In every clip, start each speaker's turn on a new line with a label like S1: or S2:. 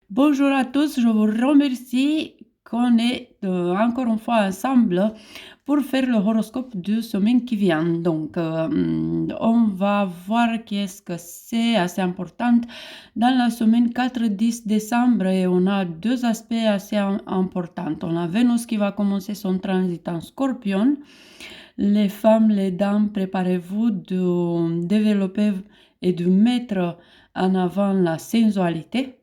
S1: Bonjour à tous, je vous remercie qu'on est encore une fois ensemble pour faire le horoscope de semaine qui vient. Donc, on va voir qu'est-ce que c'est assez important dans la semaine 4-10 décembre et on a deux aspects assez importants. On a Vénus qui va commencer son transit en Scorpion. Les femmes, les dames, préparez-vous de développer et de mettre en avant la sensualité.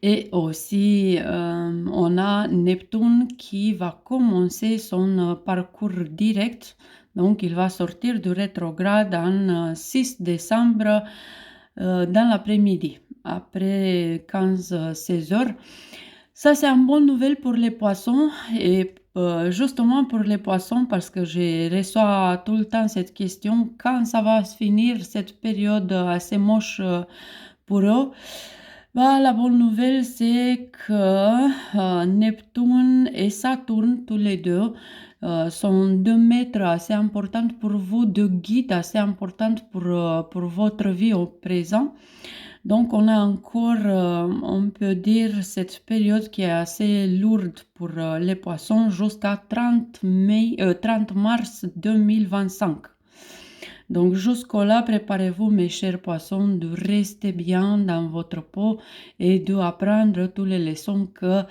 S1: Et aussi, on a Neptune qui va commencer son parcours direct. Donc, il va sortir du rétrograde en 6 décembre dans l'après-midi, après 15-16 heures. Ça, c'est une bonne nouvelle pour les poissons et justement pour les poissons parce que je reçois tout le temps cette question, quand ça va se finir cette période assez moche pour eux. Bah, la bonne nouvelle, c'est que Neptune et Saturne, tous les deux, sont deux maîtres assez importants pour vous, deux guides assez importants pour votre vie au présent. Donc, on a encore, on peut dire, cette période qui est assez lourde pour les poissons jusqu'à 30 mars 2025. Donc jusqu'au-là, préparez-vous, mes chers poissons, de rester bien dans votre peau et d'apprendre toutes les leçons que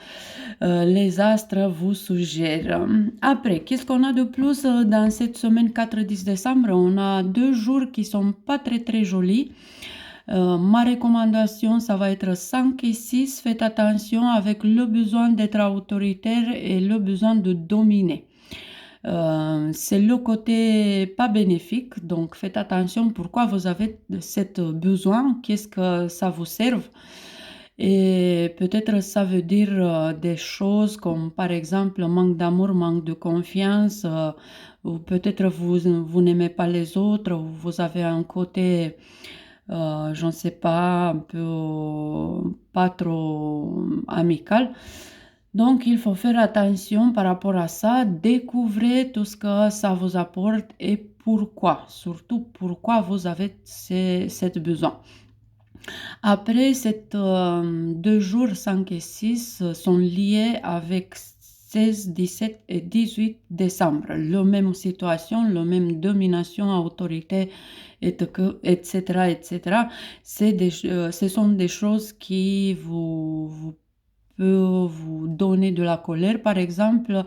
S1: les astres vous suggèrent. Après, qu'est-ce qu'on a de plus dans cette semaine 4-10 décembre? On a 2 jours qui sont pas très jolis. Ma recommandation, ça va être 5 et 6. Faites attention avec le besoin d'être autoritaire et le besoin de dominer. C'est le côté pas bénéfique, donc faites attention pourquoi vous avez cet besoin, qu'est-ce que ça vous sert. Et peut-être ça veut dire des choses comme par exemple manque d'amour, manque de confiance, ou peut-être vous n'aimez pas les autres, ou vous avez un côté, je ne sais pas, un peu pas trop amical. Donc, il faut faire attention par rapport à ça, découvrez tout ce que ça vous apporte et pourquoi, surtout pourquoi vous avez ce besoin. Après, ces 2 jours 5 et 6 sont liés avec 16, 17 et 18 décembre. La même situation, la même domination, autorité, etc., etc. Ce sont des choses qui vous peut vous donner de la colère, par exemple,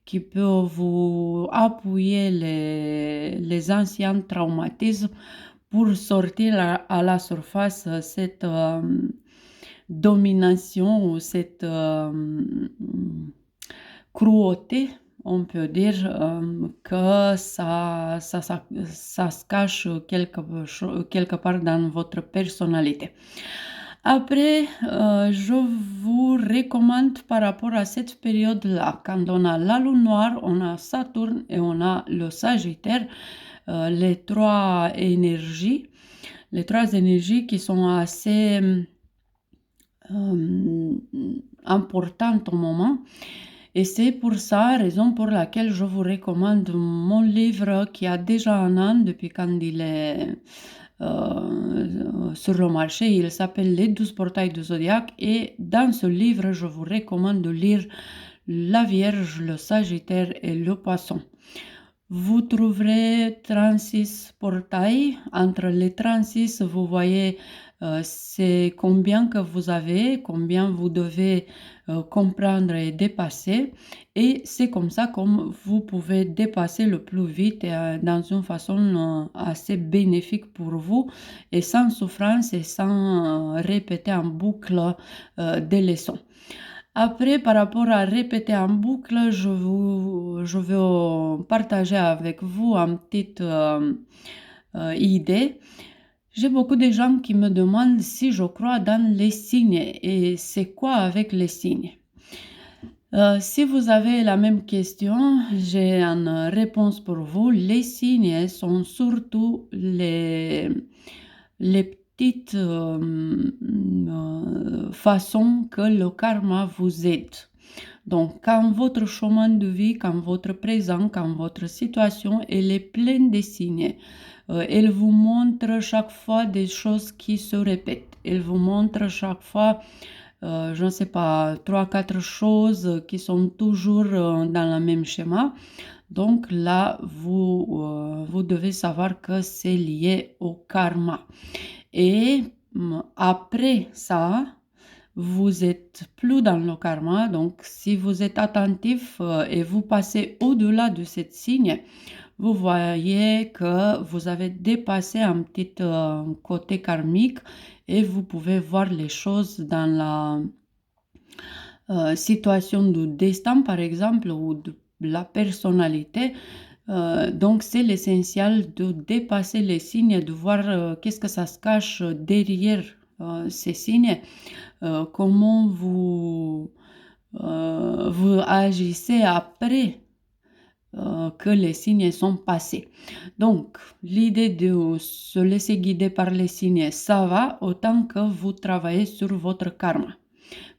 S1: qui peut vous appuyer les anciens traumatismes pour sortir à la surface cette domination ou cette cruauté, on peut dire que ça se cache quelque part dans votre personnalité. Après, je vous recommande par rapport à cette période-là, quand on a la lune noire, on a Saturne et on a le Sagittaire, les trois énergies qui sont assez importantes au moment. Et c'est pour ça, raison pour laquelle je vous recommande mon livre qui a déjà un an depuis quand il est sur le marché. Il s'appelle Les 12 portails du zodiaque et dans ce livre, je vous recommande de lire la Vierge, le Sagittaire et le Poisson. Vous trouverez 36 portails. Entre les 36, vous voyez c'est combien que vous avez, combien vous devez comprendre et dépasser. Et c'est comme ça comme vous pouvez dépasser le plus vite et dans une façon assez bénéfique pour vous et sans souffrance et sans répéter en boucle des leçons. Après, par rapport à répéter en boucle, je veux partager avec vous une petite idée. J'ai beaucoup de gens qui me demandent si je crois dans les signes et c'est quoi avec les signes. Si vous avez la même question, j'ai une réponse pour vous. Les signes sont surtout les petites façons que le karma vous aide. Donc, quand votre chemin de vie, quand votre présent, quand votre situation, elle est pleine de signes, elle vous montre chaque fois des choses qui se répètent. Il vous montre chaque fois, je ne sais pas, 3-4 choses qui sont toujours dans le même schéma. Donc là, vous devez savoir que c'est lié au karma. Et après ça, vous êtes plus dans le karma. Donc, si vous êtes attentif et vous passez au-delà de cette signe, vous voyez que vous avez dépassé un petit côté karmique et vous pouvez voir les choses dans la situation du destin, par exemple, ou de la personnalité. Donc, c'est l'essentiel de dépasser les signes, de voir qu'est-ce que ça se cache derrière ces signes, comment vous agissez après que les signes sont passés. Donc, l'idée de se laisser guider par les signes, ça va autant que vous travaillez sur votre karma.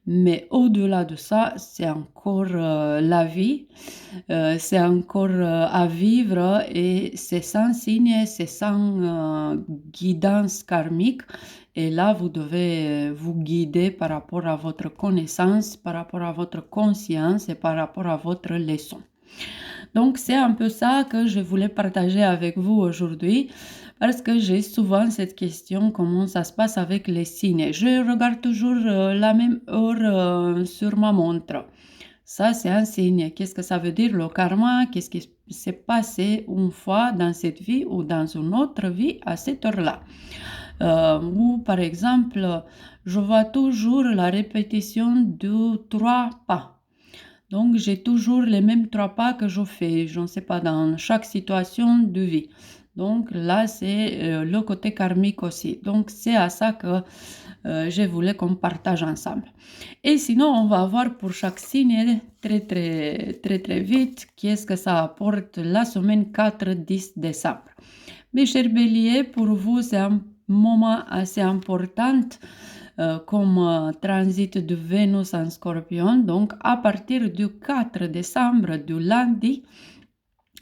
S1: Mais au-delà de ça, c'est encore la vie, c'est encore à vivre et c'est sans signe, c'est sans guidance karmique. Et là, vous devez vous guider par rapport à votre connaissance, par rapport à votre conscience et par rapport à votre leçon. Donc, c'est un peu ça que je voulais partager avec vous aujourd'hui parce que j'ai souvent cette question, comment ça se passe avec les signes. Je regarde toujours la même heure sur ma montre. Ça, c'est un signe. Qu'est-ce que ça veut dire le karma? Qu'est-ce qui s'est passé une fois dans cette vie ou dans une autre vie à cette heure-là? Ou par exemple, je vois toujours la répétition de 3 pas. Donc, j'ai toujours les mêmes 3 pas que je fais, je ne sais pas, dans chaque situation de vie. Donc, là, c'est le côté karmique aussi. Donc, c'est à ça que je voulais qu'on partage ensemble. Et sinon, on va voir pour chaque signe très, très, très, très vite qu'est-ce que ça apporte la semaine 4-10 décembre. Mes chers béliers, pour vous, c'est un moment assez important comme transit de Vénus en Scorpion. Donc, à partir du 4 décembre, du lundi,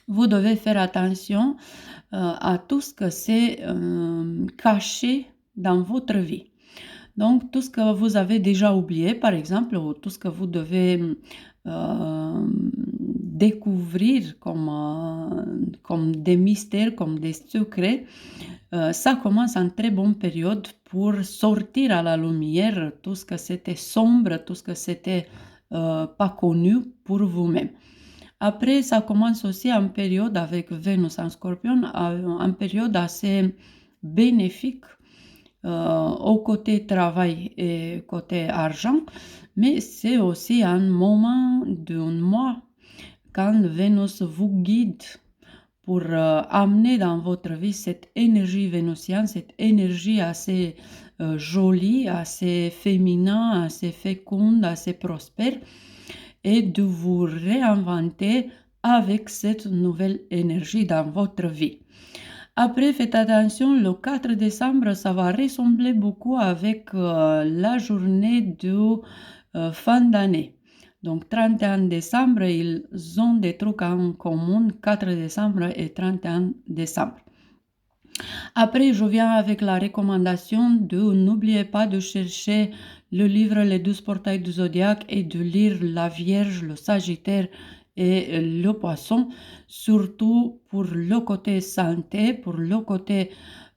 S1: vous devez faire attention à tout ce que c'est caché dans votre vie. Donc, tout ce que vous avez déjà oublié, par exemple, ou tout ce que vous devez découvrir comme des mystères, comme des secrets, ça commence en très bonne période pour sortir à la lumière tout ce que c'était sombre, tout ce que c'était pas connu pour vous-même. Après, ça commence aussi en période avec Vénus en Scorpion, en période assez bénéfique au côté travail et côté argent, mais c'est aussi un moment d'un mois quand Vénus vous guide pour amener dans votre vie cette énergie vénusienne, cette énergie assez jolie, assez féminin, assez féconde, assez prospère, et de vous réinventer avec cette nouvelle énergie dans votre vie. Après, faites attention, le 4 décembre, ça va ressembler beaucoup avec la journée de fin d'année. Donc, 31 décembre, ils ont des trucs en commun, 4 décembre et 31 décembre. Après, je viens avec la recommandation de n'oubliez pas de chercher le livre Les 12 portails du zodiaque et de lire la Vierge, le Sagittaire et le Poisson, surtout pour le côté santé, pour le côté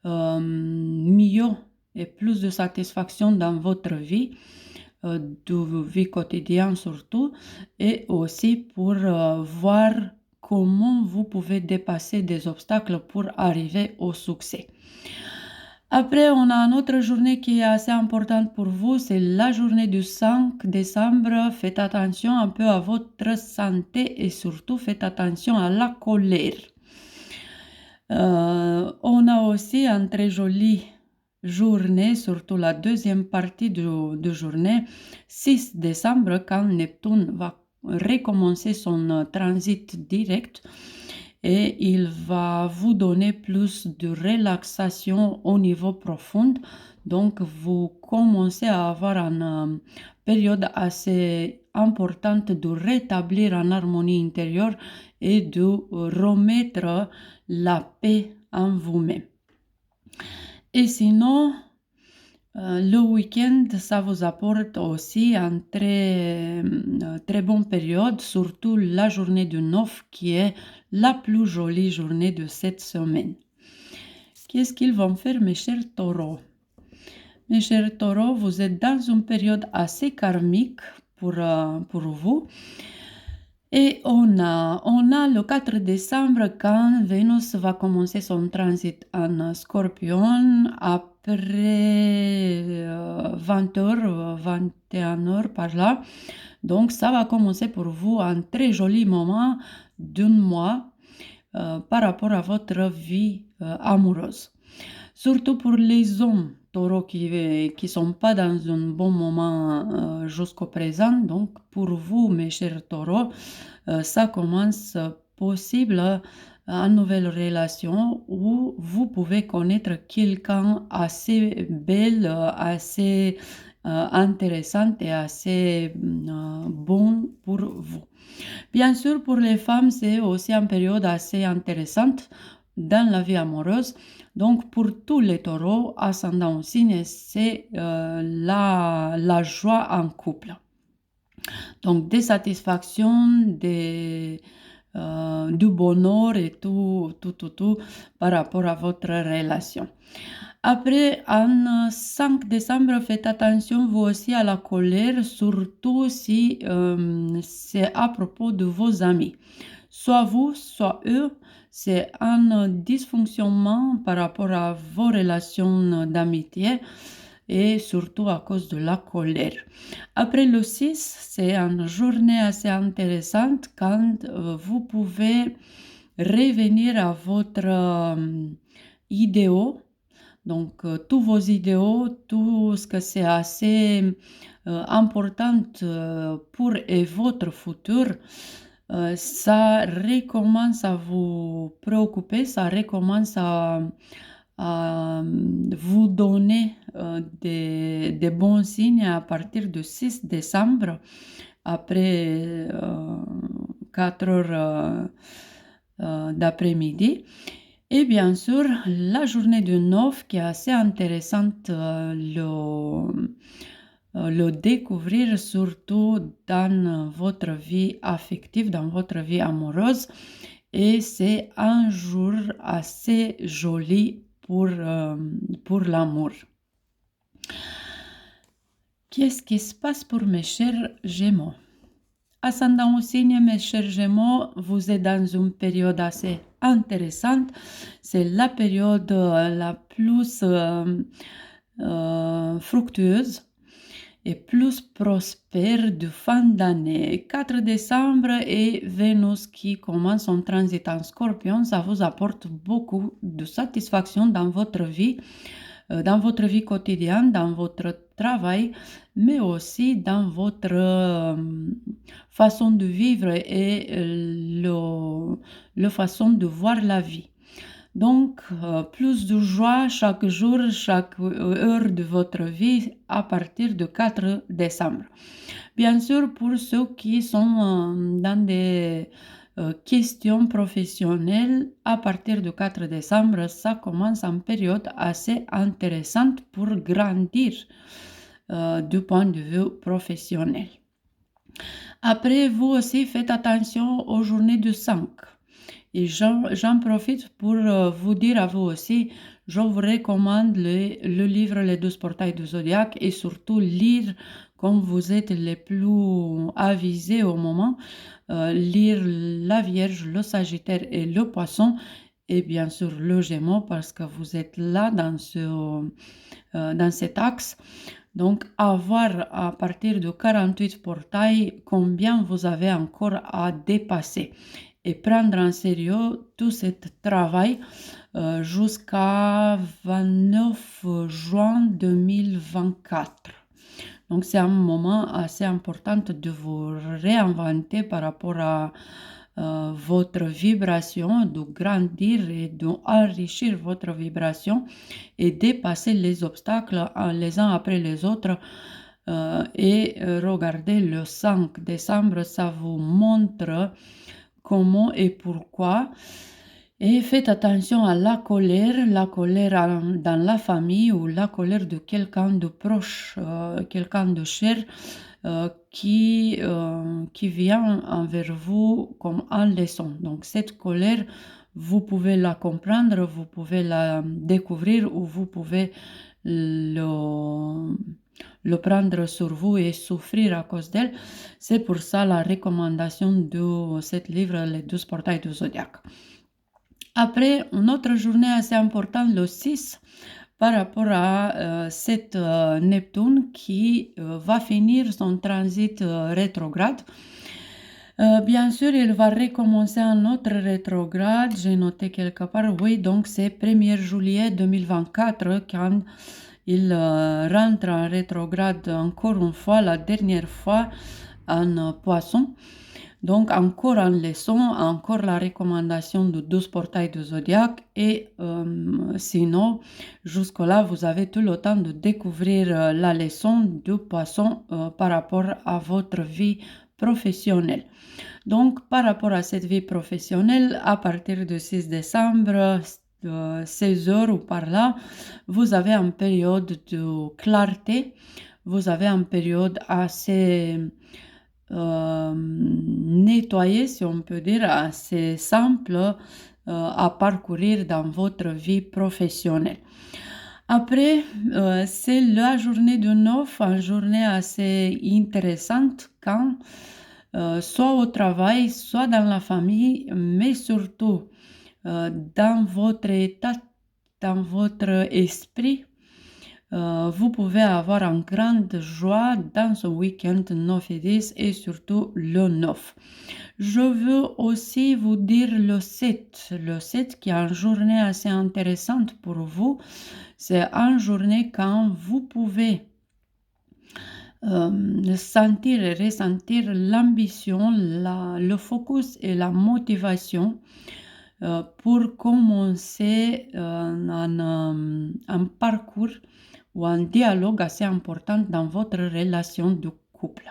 S1: mieux et plus de satisfaction dans votre vie, de vie quotidienne surtout, et aussi pour voir comment vous pouvez dépasser des obstacles pour arriver au succès. Après, on a une autre journée qui est assez importante pour vous, c'est la journée du 5 décembre. Faites attention un peu à votre santé et surtout faites attention à la colère. On a aussi une très jolie journée, surtout la deuxième partie de journée, 6 décembre, quand Neptune va recommencer son transit direct et il va vous donner plus de relaxation au niveau profond. Donc, vous commencez à avoir une période assez importante de rétablir en harmonie intérieure et de remettre la paix en vous-même. Et sinon, Le week-end, ça vous apporte aussi une très bonne période, surtout la journée du 9 qui est la plus jolie journée de cette semaine. Qu'est-ce qu'ils vont faire, mes chers taureaux? Mes chers taureaux, vous êtes dans une période assez karmique pour vous. Et on a le 4 décembre quand Vénus va commencer son transit en Scorpion après 20h, 21h par là. Donc ça va commencer pour vous un très joli moment d'un mois par rapport à votre vie amoureuse. Surtout pour les hommes taureaux qui sont pas dans un bon moment jusqu'au présent. Donc pour vous, mes chers taureaux, ça commence possible une nouvelle relation où vous pouvez connaître quelqu'un assez belle, assez intéressante et assez bon pour vous. Bien sûr, pour les femmes, c'est aussi une période assez intéressante dans la vie amoureuse. Donc, pour tous les taureaux, ascendant au signe, c'est la joie en couple. Donc, des satisfactions, du bonheur et tout par rapport à votre relation. Après, en 5 décembre, faites attention vous aussi à la colère, surtout si c'est à propos de vos amis. Soit vous, soit eux, c'est un dysfonctionnement par rapport à vos relations d'amitié et surtout à cause de la colère. Après le 6, c'est une journée assez intéressante quand vous pouvez revenir à votre idéaux. Donc, tous vos idéaux, tout ce que c'est assez important pour et votre futur, ça recommence à vous préoccuper, ça recommence à vous donner des bons signes à partir du 6 décembre, après 4 heures d'après-midi. Et bien sûr, la journée du 9 qui est assez intéressante, le découvrir surtout dans votre vie affective, dans votre vie amoureuse. Et c'est un jour assez joli pour l'amour. Qu'est-ce qui se passe pour mes chers Gémeaux? Ascendant au signe, mes chers Gémeaux, vous êtes dans une période assez intéressante. C'est la période la plus fructueuse et plus prospère de fin d'année. 4 décembre et Vénus qui commence son transit en Scorpion, ça vous apporte beaucoup de satisfaction dans votre vie quotidienne, dans votre travail, mais aussi dans votre façon de vivre et la façon de voir la vie. Donc, plus de joie chaque jour, chaque heure de votre vie à partir du 4 décembre. Bien sûr, pour ceux qui sont dans des questions professionnelles, à partir du 4 décembre, ça commence en période assez intéressante pour grandir du point de vue professionnel. Après, vous aussi, faites attention aux journées du 5. Et j'en profite pour vous dire à vous aussi, je vous recommande le livre Les 12 portails du zodiaque et surtout lire, comme vous êtes les plus avisés au moment, lire la Vierge, le Sagittaire et le Poisson et bien sûr le Gémeaux parce que vous êtes là dans cet axe. Donc, à voir à partir de 48 portails combien vous avez encore à dépasser et prendre en sérieux tout ce travail jusqu'à 29 juin 2024. Donc, c'est un moment assez important de vous réinventer par rapport à votre vibration, de grandir et d'enrichir votre vibration et dépasser les obstacles les uns après les autres. Et regardez le 5 décembre, ça vous montre comment et pourquoi. Et faites attention à la colère dans la famille ou la colère de quelqu'un de proche, quelqu'un de cher qui vient envers vous comme un leçon. Donc cette colère, vous pouvez la comprendre, vous pouvez la découvrir ou vous pouvez le, le prendre sur vous et souffrir à cause d'elle. C'est pour ça la recommandation de ce livre, Les 12 portails du zodiaque. Après, une autre journée assez importante, le 6, par rapport à cette Neptune qui va finir son transit rétrograde. Bien sûr, il va recommencer un autre rétrograde, j'ai noté quelque part, oui, donc c'est 1er juillet 2024 quand il rentre en rétrograde encore une fois, la dernière fois en Poisson. Donc encore une leçon, encore la recommandation de 12 portails du zodiaque et sinon, jusque-là, vous avez tout le temps de découvrir la leçon du poisson par rapport à votre vie professionnelle. Donc, par rapport à cette vie professionnelle, à partir du 6 décembre, 16 heures ou par là, vous avez une période de clarté, vous avez une période assez nettoyée, si on peut dire, assez simple à parcourir dans votre vie professionnelle. Après, c'est la journée de 9, une journée assez intéressante quand soit au travail, soit dans la famille, mais surtout dans votre état, dans votre esprit, vous pouvez avoir une grande joie dans ce week-end 9 et 10 et surtout le 9. Je veux aussi vous dire le 7. Le 7 qui est une journée assez intéressante pour vous. C'est une journée quand vous pouvez sentir et ressentir l'ambition, le focus et la motivation pour commencer un parcours ou un dialogue assez important dans votre relation de couple.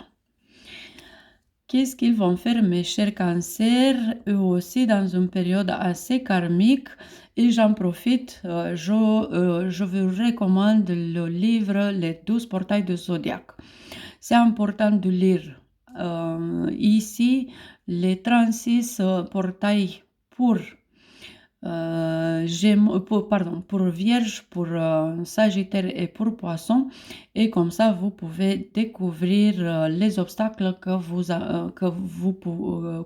S1: Qu'est-ce qu'ils vont faire, mes chers cancers, eux aussi dans une période assez karmique? Et j'en profite, je vous recommande le livre Les 12 portails du zodiaque. C'est important de lire ici les 36 portails pour pour Vierge, pour Sagittaire et pour Poisson. Et comme ça, vous pouvez découvrir les obstacles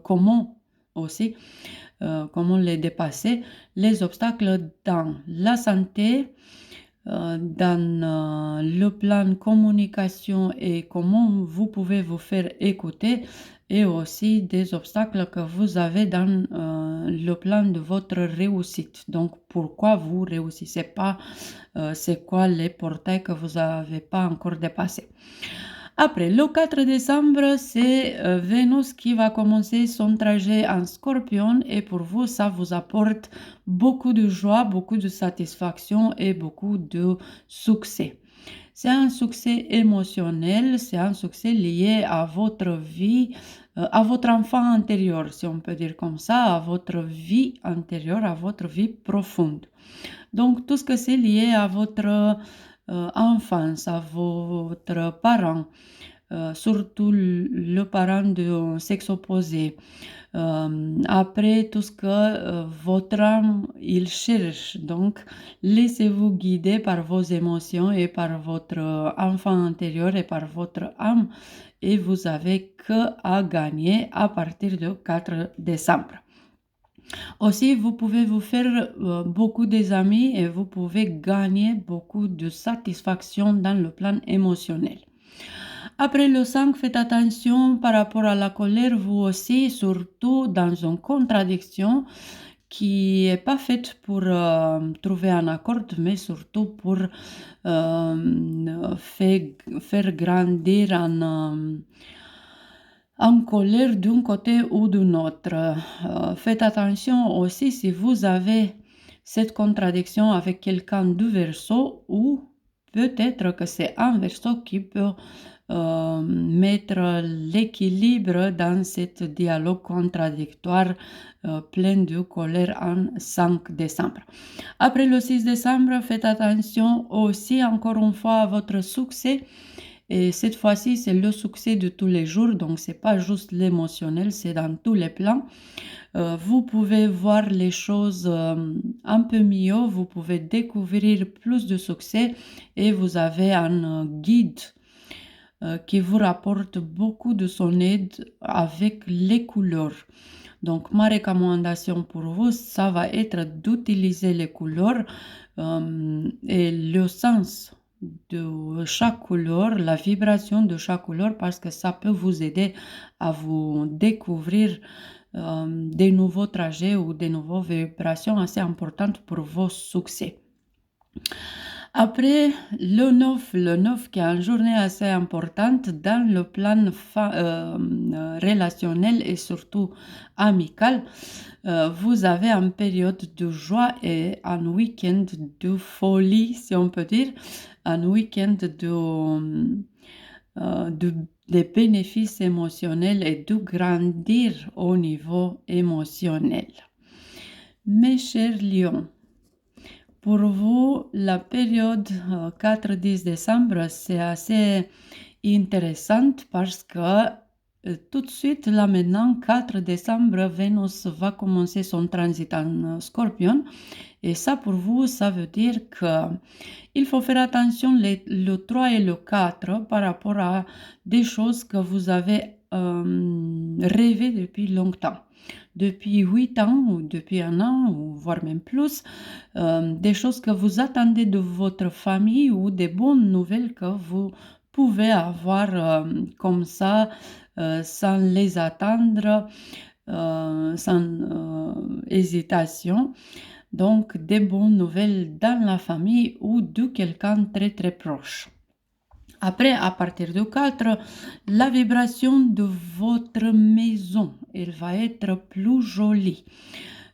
S1: comment aussi, comment les dépasser, les obstacles dans la santé, dans le plan communication et comment vous pouvez vous faire écouter et aussi des obstacles que vous avez dans le plan de votre réussite. Donc, pourquoi vous réussissez pas, c'est quoi les portails que vous n'avez pas encore dépassés. Après, le 4 décembre, c'est Vénus qui va commencer son trajet en Scorpion et pour vous, ça vous apporte beaucoup de joie, beaucoup de satisfaction et beaucoup de succès. C'est un succès émotionnel, c'est un succès lié à votre vie, à votre enfant intérieur, si on peut dire comme ça, à votre vie intérieure, à votre vie profonde. Donc, tout ce que c'est lié à votre enfance, à votre parent, surtout le parent de sexe opposé. Après, tout ce que votre âme, il cherche. Donc, laissez-vous guider par vos émotions et par votre enfant intérieur et par votre âme. Et vous avez que à gagner à partir du 4 décembre. Aussi, vous pouvez vous faire beaucoup d'amis et vous pouvez gagner beaucoup de satisfaction dans le plan émotionnel. Après le 5, faites attention par rapport à la colère, vous aussi, surtout dans une contradiction qui n'est pas faite pour trouver un accord, mais surtout pour faire grandir en colère d'un côté ou d'un autre. Faites attention aussi si vous avez cette contradiction avec quelqu'un du Verseau ou peut-être que c'est un Verseau qui peut mettre l'équilibre dans ce dialogue contradictoire plein de colère en 5 décembre. Après le 6 décembre, faites attention aussi encore une fois à votre succès. Et cette fois-ci, c'est le succès de tous les jours, donc c'est pas juste l'émotionnel, c'est dans tous les plans. Vous pouvez voir les choses un peu mieux, vous pouvez découvrir plus de succès et vous avez un guide qui vous rapporte beaucoup de son aide avec les couleurs. Donc, ma recommandation pour vous, ça va être d'utiliser les couleurs et le sens de chaque couleur, la vibration de chaque couleur, parce que ça peut vous aider à vous découvrir des nouveaux trajets ou des nouvelles vibrations assez importantes pour vos succès. Après le 9 qui est une journée assez importante dans le plan relationnel et surtout amical, vous avez une période de joie et un week-end de folie, si on peut dire, un week-end des bénéfices émotionnels et de grandir au niveau émotionnel. Mes chers lions, pour vous, la période 4-10 décembre, c'est assez intéressante parce que tout de suite, là maintenant, 4 décembre, Vénus va commencer son transit en Scorpion. Et ça, pour vous, ça veut dire qu'il faut faire attention le 3 et le 4 par rapport à des choses que vous avez rêvé depuis longtemps. Depuis 8 ans ou depuis 1 an, ou voire même plus, des choses que vous attendez de votre famille ou des bonnes nouvelles que vous pouvez avoir comme ça, sans les attendre, sans hésitation. Donc, des bonnes nouvelles dans la famille ou de quelqu'un très très proche. Après, à partir de 4, la vibration de votre maison, elle va être plus jolie.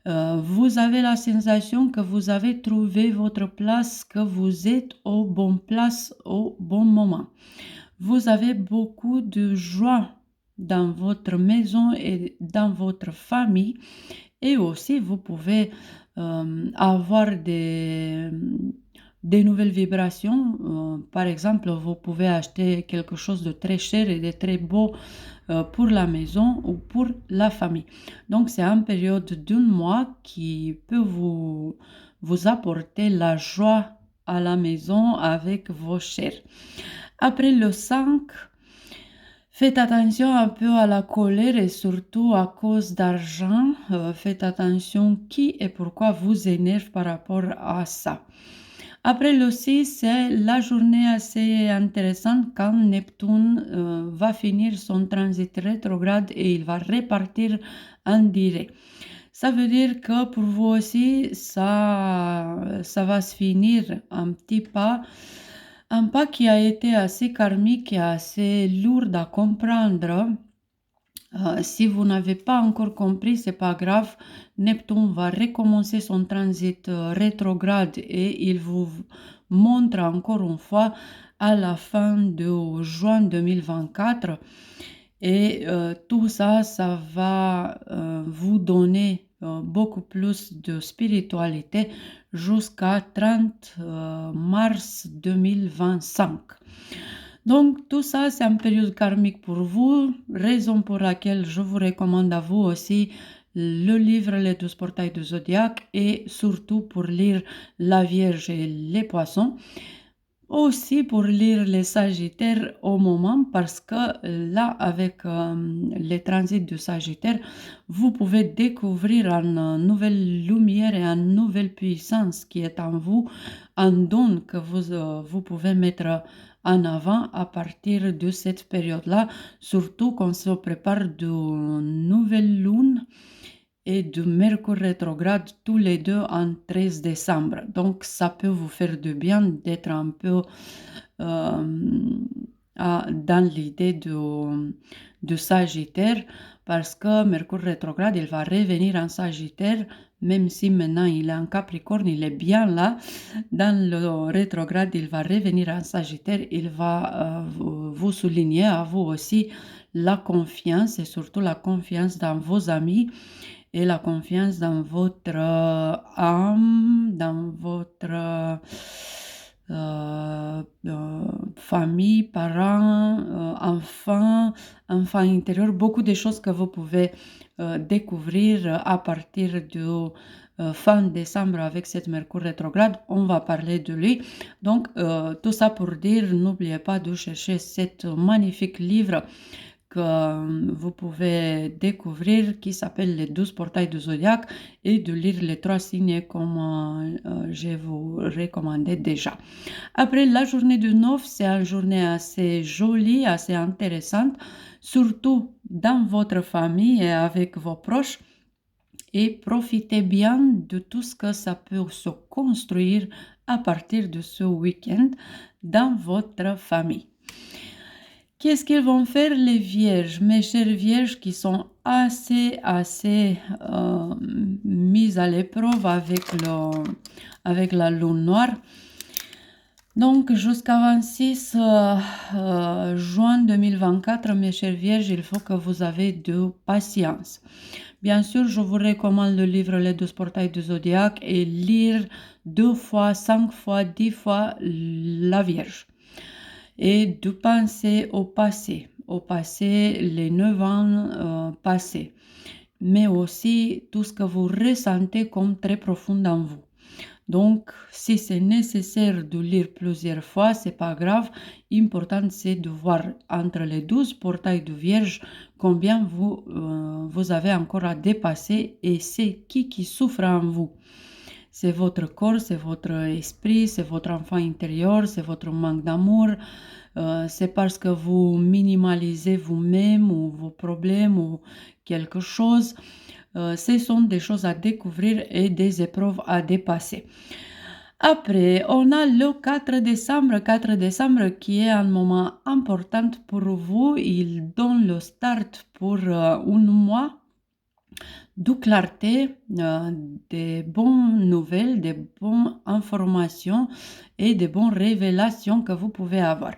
S1: Vous avez la sensation que vous avez trouvé votre place, que vous êtes au bon place au bon moment. Vous avez beaucoup de joie dans votre maison et dans votre famille. Et aussi, vous pouvez avoir des nouvelles vibrations. Par exemple, vous pouvez acheter quelque chose de très cher et de très beau pour la maison ou pour la famille. Donc, c'est une période d'un mois qui peut vous apporter la joie à la maison avec vos chers. Après le 5, faites attention un peu à la colère et surtout à cause d'argent. Faites attention qui et pourquoi vous énerve par rapport à ça. Après le 6, c'est la journée assez intéressante quand Neptune va finir son transit rétrograde et il va repartir en direct. Ça veut dire que pour vous aussi, ça va se finir un petit pas. Un pas qui a été assez karmique et assez lourd à comprendre. Si vous n'avez pas encore compris, c'est pas grave. Neptune va recommencer son transit rétrograde et il vous montre encore une fois à la fin de juin 2024. Et tout ça, ça va vous donner beaucoup plus de spiritualité jusqu'à 30 mars 2025. Donc, tout ça, c'est une période karmique pour vous, raison pour laquelle je vous recommande à vous aussi le livre Les 12 portails du Zodiaque et surtout pour lire la Vierge et les Poissons. Aussi pour lire les Sagittaires au moment parce que là, avec les transits du Sagittaire, vous pouvez découvrir une nouvelle lumière et une nouvelle puissance qui est en vous, un don que vous pouvez mettre en avant à partir de cette période-là, surtout qu'on se prépare de nouvelles lunes et de Mercure rétrograde tous les deux en 13 décembre. Donc, ça peut vous faire du bien d'être un peu dans l'idée de Sagittaire parce que Mercure rétrograde, il va revenir en Sagittaire même si maintenant il est en Capricorne, il est bien là. Dans le rétrograde, il va revenir en Sagittaire, il va vous souligner à vous aussi la confiance et surtout la confiance dans vos amis et la confiance dans votre âme, dans votre famille, parents, enfants intérieurs, beaucoup de choses que vous pouvez découvrir à partir de fin décembre avec cette Mercure rétrograde. On va parler de lui. Donc, tout ça pour dire, n'oubliez pas de chercher cet magnifique livre que vous pouvez découvrir qui s'appelle les 12 portails du zodiaque et de lire les 3 signes comme je vous recommandais déjà. Après, la journée du 9, c'est une journée assez jolie, assez intéressante, surtout dans votre famille et avec vos proches. Et profitez bien de tout ce que ça peut se construire à partir de ce week-end dans votre famille. Qu'est-ce qu'ils vont faire les vierges, mes chères vierges qui sont assez mises à l'épreuve avec la lune noire. Donc jusqu'à 26 juin 2024, mes chères vierges, il faut que vous avez de patience. Bien sûr, je vous recommande le livre Les 12 portails du zodiaque et lire 2 fois, 5 fois, 10 fois la Vierge. Et de penser au passé, les 9 ans passés, mais aussi tout ce que vous ressentez comme très profond en vous. Donc, si c'est nécessaire de lire plusieurs fois, c'est pas grave. Important, c'est de voir entre les 12 portails de Vierge combien vous avez encore à dépasser et c'est qui souffre en vous. C'est votre corps, c'est votre esprit, c'est votre enfant intérieur, c'est votre manque d'amour. C'est parce que vous minimalisez vous-même ou vos problèmes ou quelque chose. Ce sont des choses à découvrir et des épreuves à dépasser. Après, on a le 4 décembre. 4 décembre qui est un moment important pour vous. Il donne le start pour un mois de clarté, des bonnes nouvelles, des bonnes informations et des bonnes révélations que vous pouvez avoir.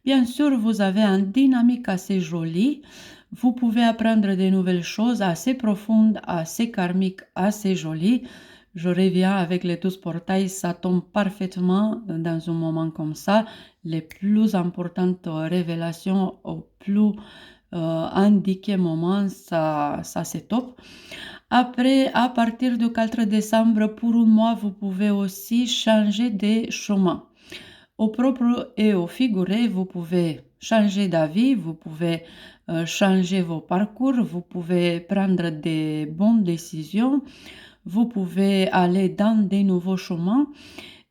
S1: Bien sûr, vous avez une dynamique assez jolie. Vous pouvez apprendre de nouvelles choses assez profondes, assez karmiques, assez jolies. Je reviens avec les 12 portails, ça tombe parfaitement dans un moment comme ça. Les plus importantes révélations au plus indiqué moment, ça c'est top. Après, à partir du 4 décembre, pour un mois, vous pouvez aussi changer de chemin. Au propre et au figuré, vous pouvez changer d'avis, vous pouvez changer vos parcours, vous pouvez prendre des bonnes décisions, vous pouvez aller dans des nouveaux chemins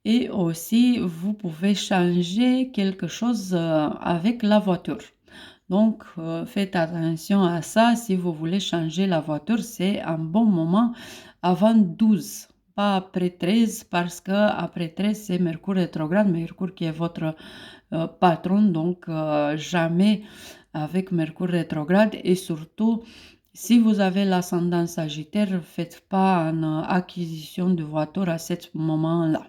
S1: et aussi vous pouvez changer quelque chose avec la voiture. Donc, faites attention à ça. Si vous voulez changer la voiture, c'est un bon moment avant 12, pas après 13, parce que après 13, c'est Mercure rétrograde, Mercure qui est votre patron, donc jamais avec Mercure rétrograde. Et surtout, si vous avez l'ascendant Sagittaire, faites pas une acquisition de voiture à ce moment-là,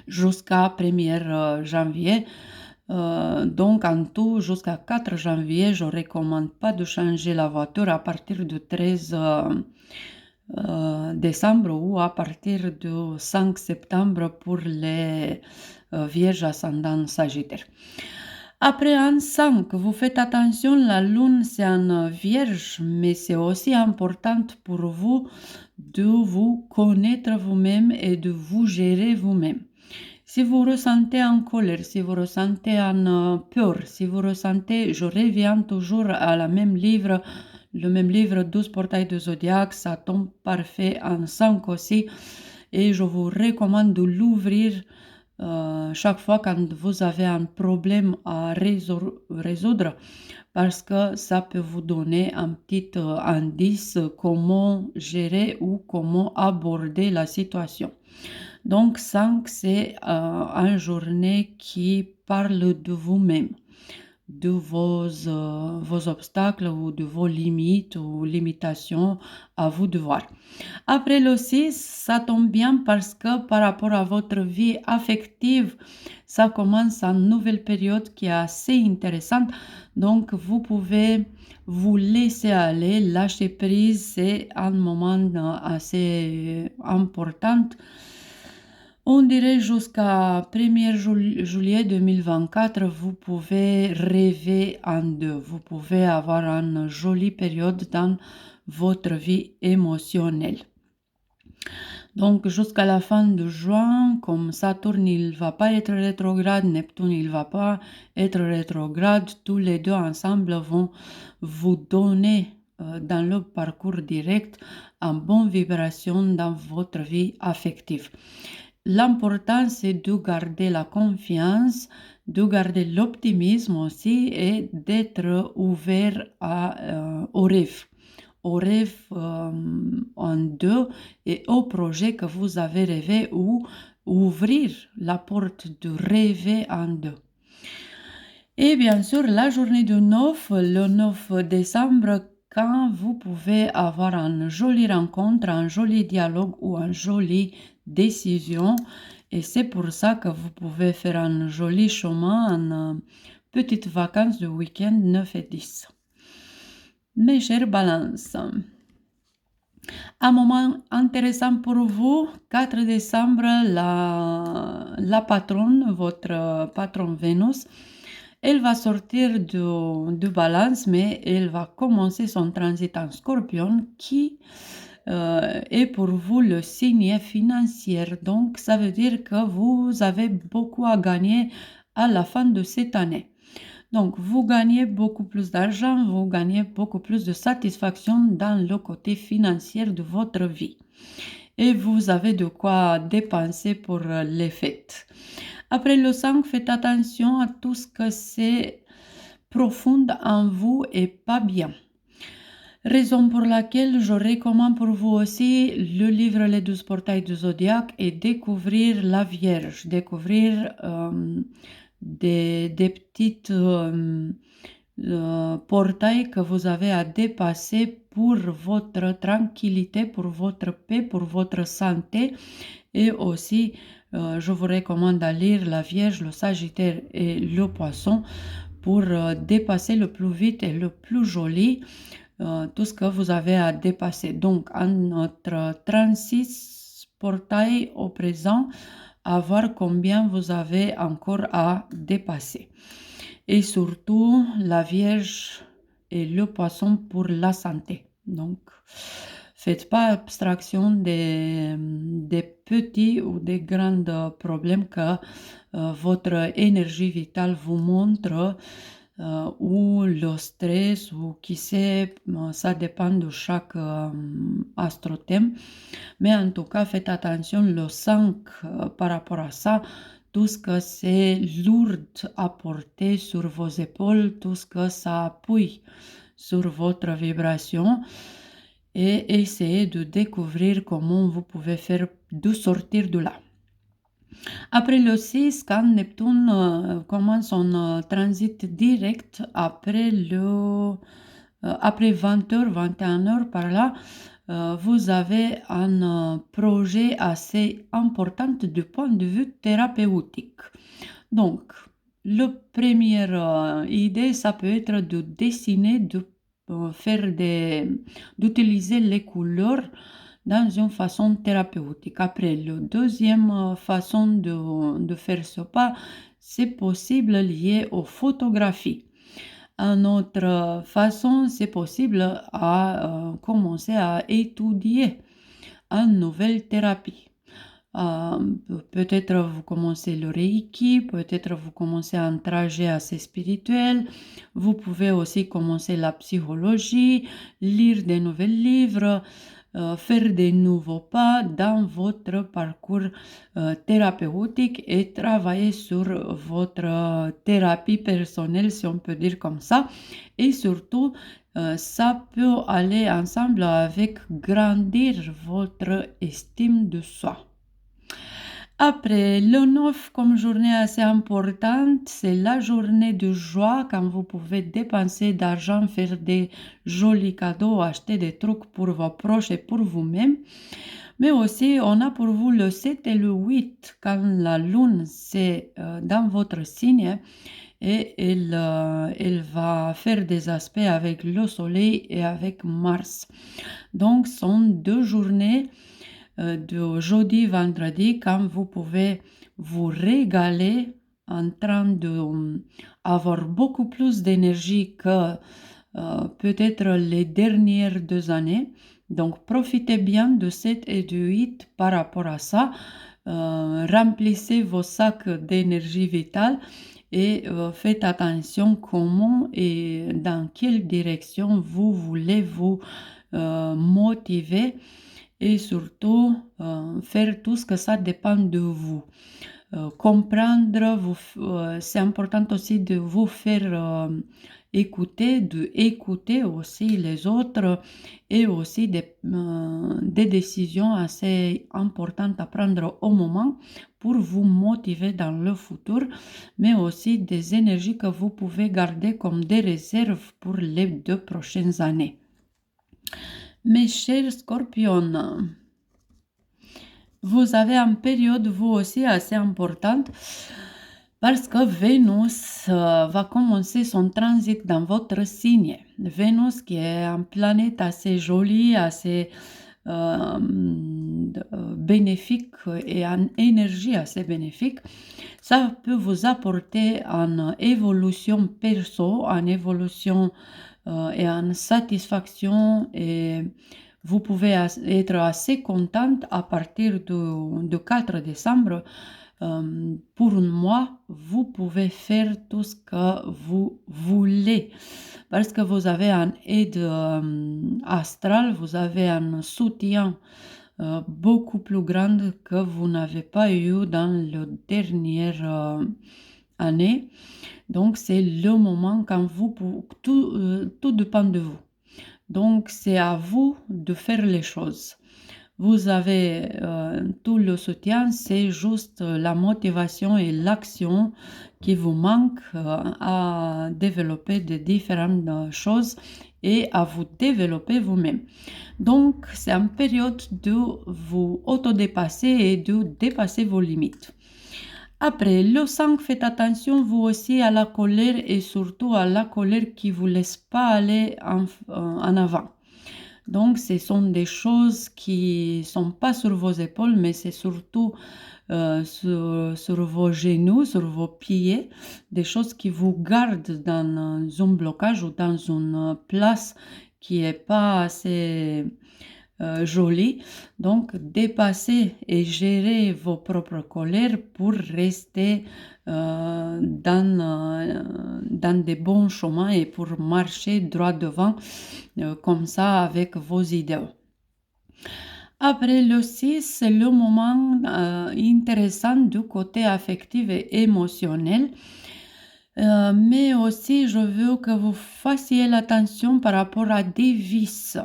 S1: jusqu'à 1er janvier. Donc en tout, jusqu'à 4 janvier, je ne recommande pas de changer la voiture à partir du 13 décembre ou à partir du 5 septembre pour les vierges ascendants Sagittaire. Après un 5, vous faites attention, la lune c'est un vierge, mais c'est aussi important pour vous de vous connaître vous-même et de vous gérer vous-même. Si vous ressentez en colère, si vous ressentez en peur, si vous ressentez, je reviens toujours à le même livre 12 portails de zodiaque, ça tombe parfait en 5 aussi. Et je vous recommande de l'ouvrir chaque fois quand vous avez un problème à résoudre parce que ça peut vous donner un petit indice comment gérer ou comment aborder la situation. Donc 5, c'est une journée qui parle de vous-même. de vos obstacles ou de vos limites ou limitations à vous de voir. Après le 6, ça tombe bien parce que par rapport à votre vie affective, ça commence une nouvelle période qui est assez intéressante. Donc, vous pouvez vous laisser aller, lâcher prise. C'est un moment assez important. On dirait jusqu'à 1er juillet 2024, vous pouvez rêver en deux. Vous pouvez avoir une jolie période dans votre vie émotionnelle. Donc, jusqu'à la fin de juin, comme Saturne, il ne va pas être rétrograde, Neptune, il ne va pas être rétrograde, tous les deux ensemble vont vous donner dans le parcours direct une bonne vibration dans votre vie affective. L'important, c'est de garder la confiance, de garder l'optimisme aussi et d'être ouvert aux rêves en deux et au projet que vous avez rêvé ou ouvrir la porte de rêver en deux. Et bien sûr, la journée du 9, le 9 décembre, quand vous pouvez avoir une jolie rencontre, un joli dialogue ou une jolie décision. Et c'est pour ça que vous pouvez faire un joli chemin, une petite vacances de week-end 9 et 10. Mes chers balances, un moment intéressant pour vous, 4 décembre, la patronne, votre patronne Vénus, elle va sortir de balance, mais elle va commencer son transit en scorpion qui est pour vous le signe financier. Donc, ça veut dire que vous avez beaucoup à gagner à la fin de cette année. Donc, vous gagnez beaucoup plus d'argent, vous gagnez beaucoup plus de satisfaction dans le côté financier de votre vie. Et vous avez de quoi dépenser pour les fêtes. Après le 5, faites attention à tout ce que c'est profond en vous et pas bien. Raison pour laquelle je recommande pour vous aussi le livre Les 12 portails du Zodiaque et découvrir la Vierge, découvrir des petites portails que vous avez à dépasser pour votre tranquillité, pour votre paix, pour votre santé. Et aussi, je vous recommande de lire la Vierge, le Sagittaire et le Poisson pour dépasser le plus vite et le plus joli tout ce que vous avez à dépasser. Donc, en notre 36 portails au présent, à voir combien vous avez encore à dépasser. Et surtout, la Vierge et le Poisson pour la santé. Donc, faites pas abstraction des petits ou des grands problèmes que votre énergie vitale vous montre ou le stress ou qui sait, ça dépend de chaque astrothème. Mais en tout cas, faites attention, le 5 par rapport à ça, tout ce que c'est lourd à porter sur vos épaules, tout ce que ça appuie sur votre vibration et essayez de découvrir comment vous pouvez faire de sortir de là. Après le 6, quand Neptune commence son transit direct après 20h, 21h par là, vous avez un projet assez important du point de vue thérapeutique. Donc, la première idée, ça peut être de dessiner, d'utiliser les couleurs dans une façon thérapeutique. Après, la deuxième façon de faire ce pas, c'est possible lié aux photographies. Une autre façon, c'est possible à commencer à étudier une nouvelle thérapie. Peut-être vous commencez le Reiki, peut-être vous commencez un trajet assez spirituel. Vous pouvez aussi commencer la psychologie, lire des nouveaux livres, faire des nouveaux pas dans votre parcours thérapeutique et travailler sur votre thérapie personnelle, si on peut dire comme ça. Et surtout, ça peut aller ensemble avec grandir votre estime de soi. Après, le 9 comme journée assez importante, c'est la journée de joie quand vous pouvez dépenser d'argent, faire des jolis cadeaux, acheter des trucs pour vos proches et pour vous-même. Mais aussi, on a pour vous le 7 et le 8 quand la lune, c'est dans votre signe et elle va faire des aspects avec le soleil et avec Mars. Donc, ce sont deux journées de jeudi, vendredi, quand vous pouvez vous régaler en train d'avoir beaucoup plus d'énergie que peut-être les dernières 2 années. Donc, profitez bien de 7 et de 8 par rapport à ça. Remplissez vos sacs d'énergie vitale et faites attention comment et dans quelle direction vous voulez vous motiver et surtout faire tout ce que ça dépend de vous. Comprendre, c'est important aussi de vous faire écouter, de écouter aussi les autres et aussi des décisions assez importantes à prendre au moment pour vous motiver dans le futur, mais aussi des énergies que vous pouvez garder comme des réserves pour les 2 prochaines années. Mes chers scorpions, vous avez une période, vous aussi, assez importante parce que Vénus va commencer son transit dans votre signe. Vénus qui est une planète assez jolie, assez bénéfique et une énergie assez bénéfique, ça peut vous apporter une évolution perso, une évolution et une satisfaction et vous pouvez être assez contente à partir du 4 décembre. Pour un mois, vous pouvez faire tout ce que vous voulez parce que vous avez une aide astrale, vous avez un soutien beaucoup plus grand que vous n'avez pas eu dans la dernière année. Donc, c'est le moment quand tout dépend de vous. Donc, c'est à vous de faire les choses. Vous avez tout le soutien, c'est juste la motivation et l'action qui vous manquent à développer de différentes choses et à vous développer vous-même. Donc, c'est une période de vous autodépasser et de dépasser vos limites. Après, le 5, faites attention vous aussi à la colère et surtout à la colère qui ne vous laisse pas aller en avant. Donc, ce sont des choses qui ne sont pas sur vos épaules, mais c'est surtout sur vos genoux, sur vos pieds, des choses qui vous gardent dans un blocage ou dans une place qui n'est pas assez jolie. Donc, dépassez et gérez vos propres colères pour rester dans des bons chemins et pour marcher droit devant comme ça avec vos idéaux. Après le 6, c'est le moment intéressant du côté affectif et émotionnel. Mais aussi, je veux que vous fassiez l'attention par rapport à des vices.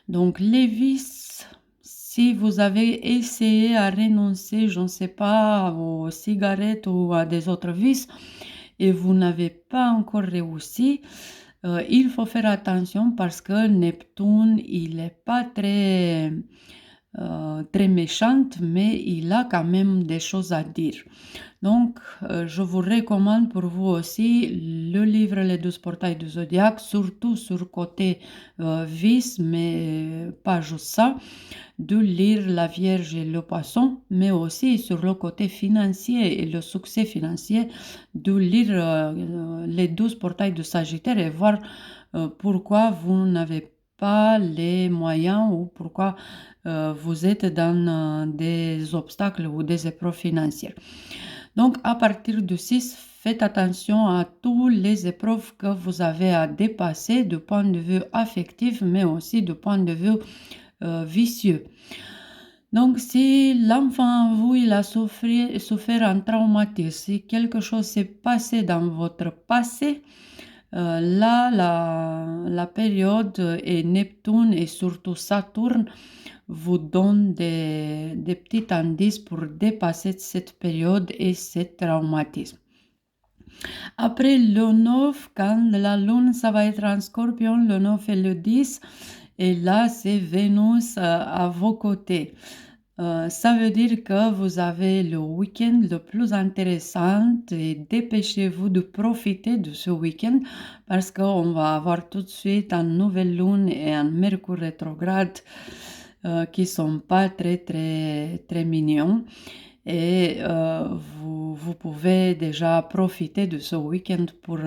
S1: Donc, les vices, si vous avez essayé à renoncer, je ne sais pas, aux cigarettes ou à des autres vices, et vous n'avez pas encore réussi, il faut faire attention parce que Neptune, il n'est pas très méchante, mais il a quand même des choses à dire. Donc, je vous recommande pour vous aussi le livre Les 12 portails du zodiaque, surtout sur le côté vice, mais pas juste ça, de lire La Vierge et le Poisson, mais aussi sur le côté financier et le succès financier, de lire les 12 portails de Sagittaire et voir pourquoi vous n'avez pas les moyens ou pourquoi vous êtes dans des obstacles ou des épreuves financières. Donc, à partir du 6, faites attention à toutes les épreuves que vous avez à dépasser du point de vue affectif, mais aussi du point de vue vicieux. Donc, si l'enfant en vous, il a souffert un traumatisme, si quelque chose s'est passé dans votre passé, là, la période et Neptune et surtout Saturne vous donne des petits indices pour dépasser cette période et ce traumatisme. Après le 9, quand la lune, ça va être en scorpion, le 9 et le 10, et là, c'est Vénus à vos côtés. Ça veut dire que vous avez le week-end le plus intéressant et dépêchez-vous de profiter de ce week-end parce qu'on va avoir tout de suite une nouvelle lune et un Mercure rétrograde qui sont pas très très très mignons. Et vous pouvez déjà profiter de ce week-end pour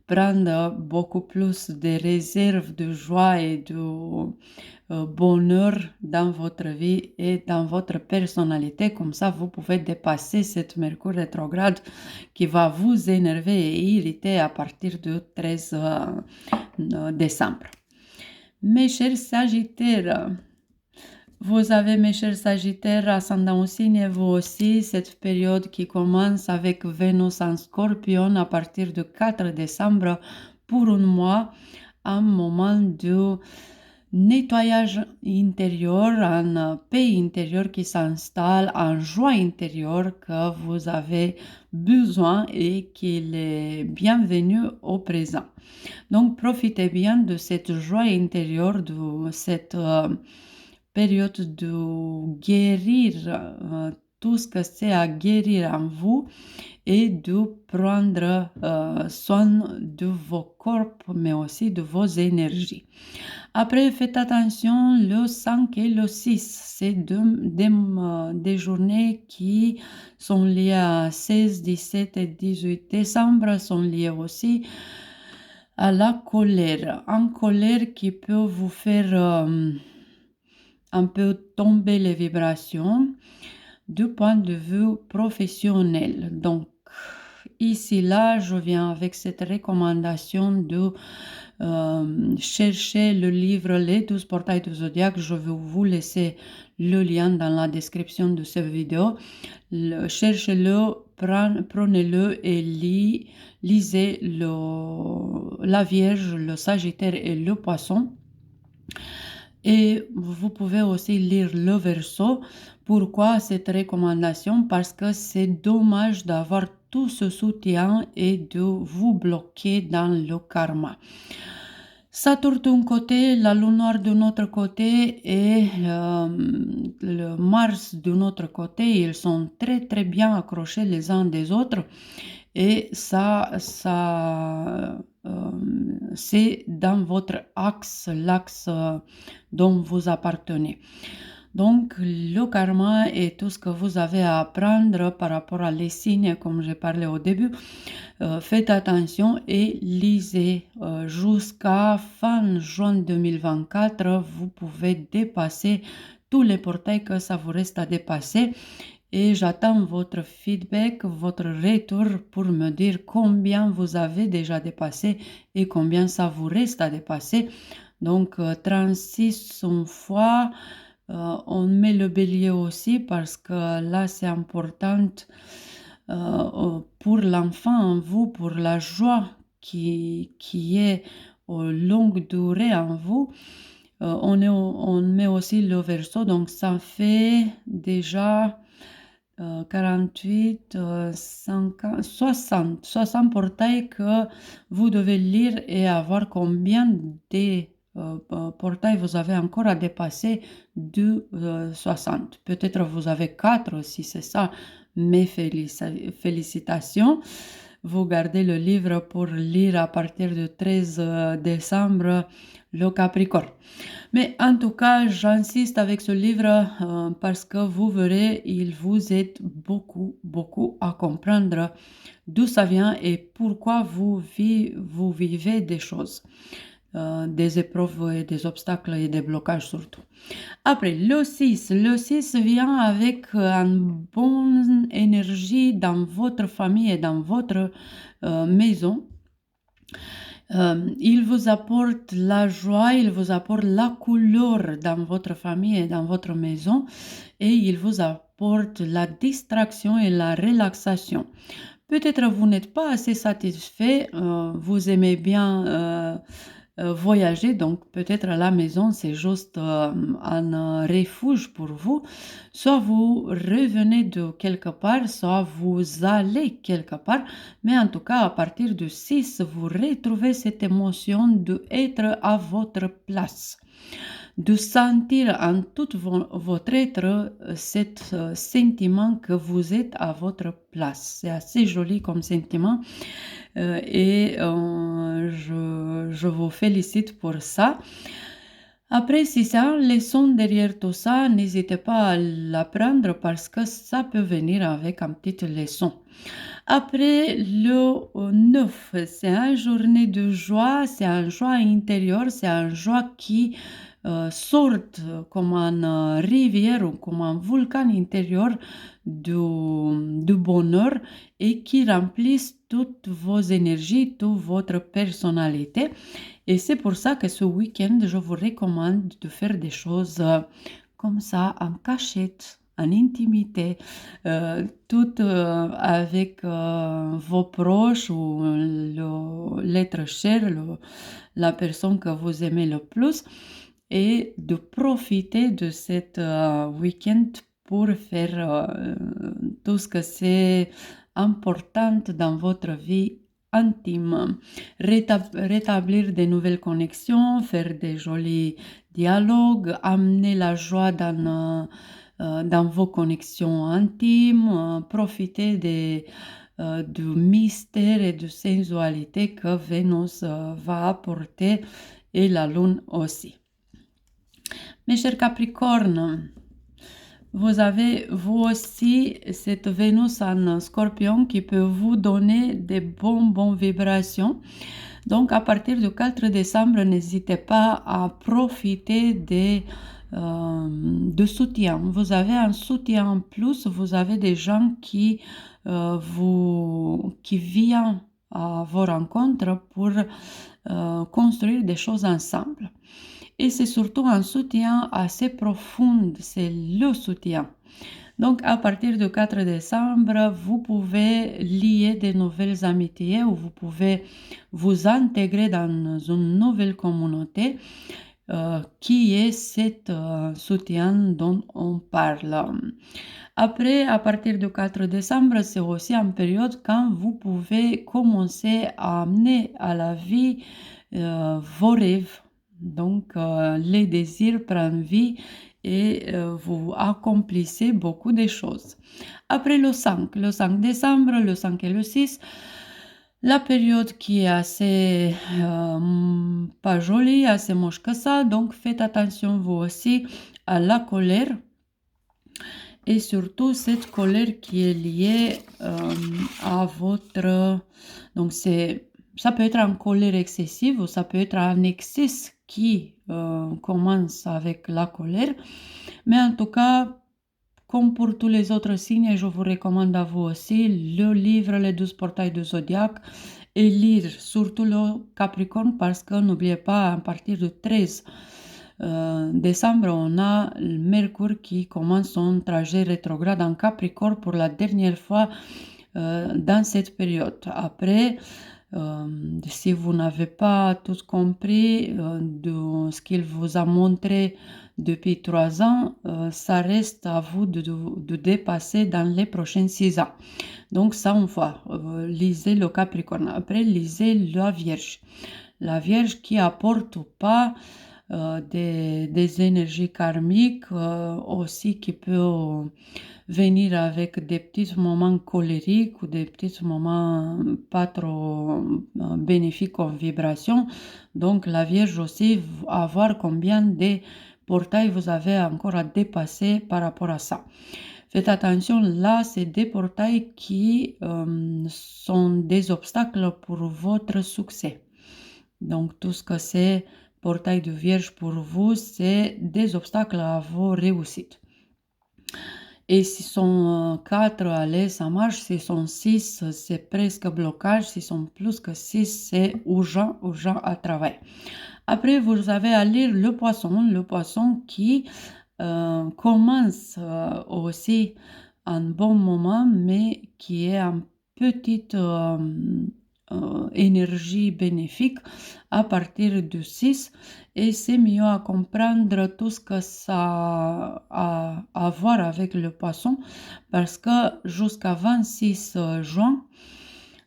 S1: prendre beaucoup plus de réserves de joie et de bonheur dans votre vie et dans votre personnalité. Comme ça, vous pouvez dépasser cette Mercure rétrograde qui va vous énerver et irriter à partir du 13 décembre. Mes chers Sagittaires, vous avez, mes chers Sagittaires, ascendant au signe et vous aussi, cette période qui commence avec Vénus en Scorpion à partir du 4 décembre pour un mois, un moment de nettoyage intérieur, un paix intérieur qui s'installe, un joie intérieure que vous avez besoin et qu'il est bienvenu au présent. Donc, profitez bien de cette joie intérieure, de cette période de guérir tout ce que c'est à guérir en vous et de prendre soin de vos corps, mais aussi de vos énergies. Après, faites attention, le 5 et le 6, c'est des journées qui sont liées à 16, 17 et 18 décembre, sont liées aussi à la colère. Une colère qui peut vous faire un peu tomber les vibrations du point de vue professionnel. Donc, ici, là, je viens avec cette recommandation de chercher le livre Les 12 portails du zodiaque. Je vais vous laisser le lien dans la description de cette vidéo. Cherchez-le, prenez-le et lisez la Vierge, le Sagittaire et le Poisson. Et vous pouvez aussi lire le Verseau. Pourquoi cette recommandation? Parce que c'est dommage d'avoir tout ce soutien et de vous bloquer dans le karma. Saturne d'un côté, la lune noire de notre côté et le Mars de notre côté, ils sont très très bien accrochés les uns des autres. Et ça c'est dans votre axe, l'axe dont vous appartenez. Donc, le karma est tout ce que vous avez à apprendre par rapport à les signes, comme j'ai parlé au début. Faites attention et lisez. Jusqu'à fin juin 2024, vous pouvez dépasser tous les portails que ça vous reste à dépasser. Et j'attends votre feedback, votre retour pour me dire combien vous avez déjà dépassé et combien ça vous reste à dépasser. Donc, 36 fois, on met le bélier aussi parce que là, c'est important pour l'enfant en vous, pour la joie qui est longue durée en vous. On met aussi le Verseau, donc ça fait déjà 48, 50, 60 portails que vous devez lire et avoir combien de portails vous avez encore à dépasser de 60. Peut-être vous avez 4 si c'est ça, mais félicitations. Vous gardez le livre pour lire à partir du 13 décembre le Capricorne. Mais en tout cas, j'insiste avec ce livre parce que vous verrez, il vous aide beaucoup, beaucoup à comprendre d'où ça vient et pourquoi vous vivez des choses, des épreuves et des obstacles et des blocages surtout. Après, le 6 vient avec une bonne énergie dans votre famille et dans votre maison. Il vous apporte la joie, il vous apporte la couleur dans votre famille et dans votre maison et il vous apporte la distraction et la relaxation. Peut-être vous n'êtes pas assez satisfait, vous aimez bien voyager, donc peut-être à la maison, c'est juste un refuge pour vous. Soit vous revenez de quelque part, soit vous allez quelque part. Mais en tout cas, à partir du 6, vous retrouvez cette émotion d'être à votre place, de sentir en tout votre être cet sentiment que vous êtes à votre place. C'est assez joli comme sentiment je vous félicite pour ça. Après, si c'est une leçon derrière tout ça, n'hésitez pas à l'apprendre parce que ça peut venir avec une petite leçon. Après le 9, c'est une journée de joie, c'est une joie intérieure, c'est une joie qui sort comme une rivière ou comme un volcan intérieur du bonheur et qui remplisse toutes vos énergies, toute votre personnalité. Et c'est pour ça que ce week-end, je vous recommande de faire des choses comme ça, en cachette, en intimité, tout avec vos proches ou l'être cher, la personne que vous aimez le plus, et de profiter de cet week-end pour faire tout ce que c'est important dans votre vie intime, rétablir de nouvelles connexions, faire des jolis dialogues, amener la joie dans vos connexions intimes, profiter du mystère et de sensualité que Vénus va apporter et la Lune aussi. Mes chers Capricornes, vous avez vous aussi cette Vénus en Scorpion qui peut vous donner des bonnes vibrations. Donc à partir du 4 décembre, n'hésitez pas à profiter de soutien. Vous avez un soutien en plus, vous avez des gens qui viennent à vos rencontres pour construire des choses ensemble. Et c'est surtout un soutien assez profond, c'est le soutien. Donc, à partir du 4 décembre, vous pouvez lier de nouvelles amitiés ou vous pouvez vous intégrer dans une nouvelle communauté qui est cet soutien dont on parle. Après, à partir du 4 décembre, c'est aussi une période quand vous pouvez commencer à amener à la vie vos rêves. Donc, les désirs prennent vie et vous accomplissez beaucoup de choses. Après le 5 décembre, le 5 et le 6, la période qui est assez pas jolie, assez moche que ça, donc faites attention vous aussi à la colère et surtout cette colère qui est liée à votre... Donc ça peut être une colère excessive ou ça peut être un excès qui commence avec la colère. Mais en tout cas, comme pour tous les autres signes, je vous recommande à vous aussi le livre Les 12 portails du zodiaque et lire surtout le Capricorne parce que n'oubliez pas, à partir du 13 décembre, on a le Mercure qui commence son trajet rétrograde en Capricorne pour la dernière fois dans cette période. Après, si vous n'avez pas tout compris de ce qu'il vous a montré depuis 3 ans, ça reste à vous de dépasser dans les prochains 6 ans. Donc ça, on voit. Lisez le Capricorne. Après, lisez la Vierge. La Vierge qui apporte ou pas des énergies karmiques aussi qui peut venir avec des petits moments colériques ou des petits moments pas trop bénéfiques en vibration. Donc la Vierge aussi, à voir combien de portails vous avez encore à dépasser par rapport à ça. Faites attention, là, c'est des portails qui sont des obstacles pour votre succès. Donc tout ce que c'est portail de Vierge pour vous, c'est des obstacles à vos réussites. Et si sont 4, allez, ça marche. Si sont 6, c'est presque blocage. Si sont plus que 6, c'est urgent à travailler. Après, vous avez à lire le poisson qui commence aussi un bon moment, mais qui est un petit énergie bénéfique à partir du 6 et c'est mieux à comprendre tout ce que ça a à voir avec le poisson parce que jusqu'à 26 juin,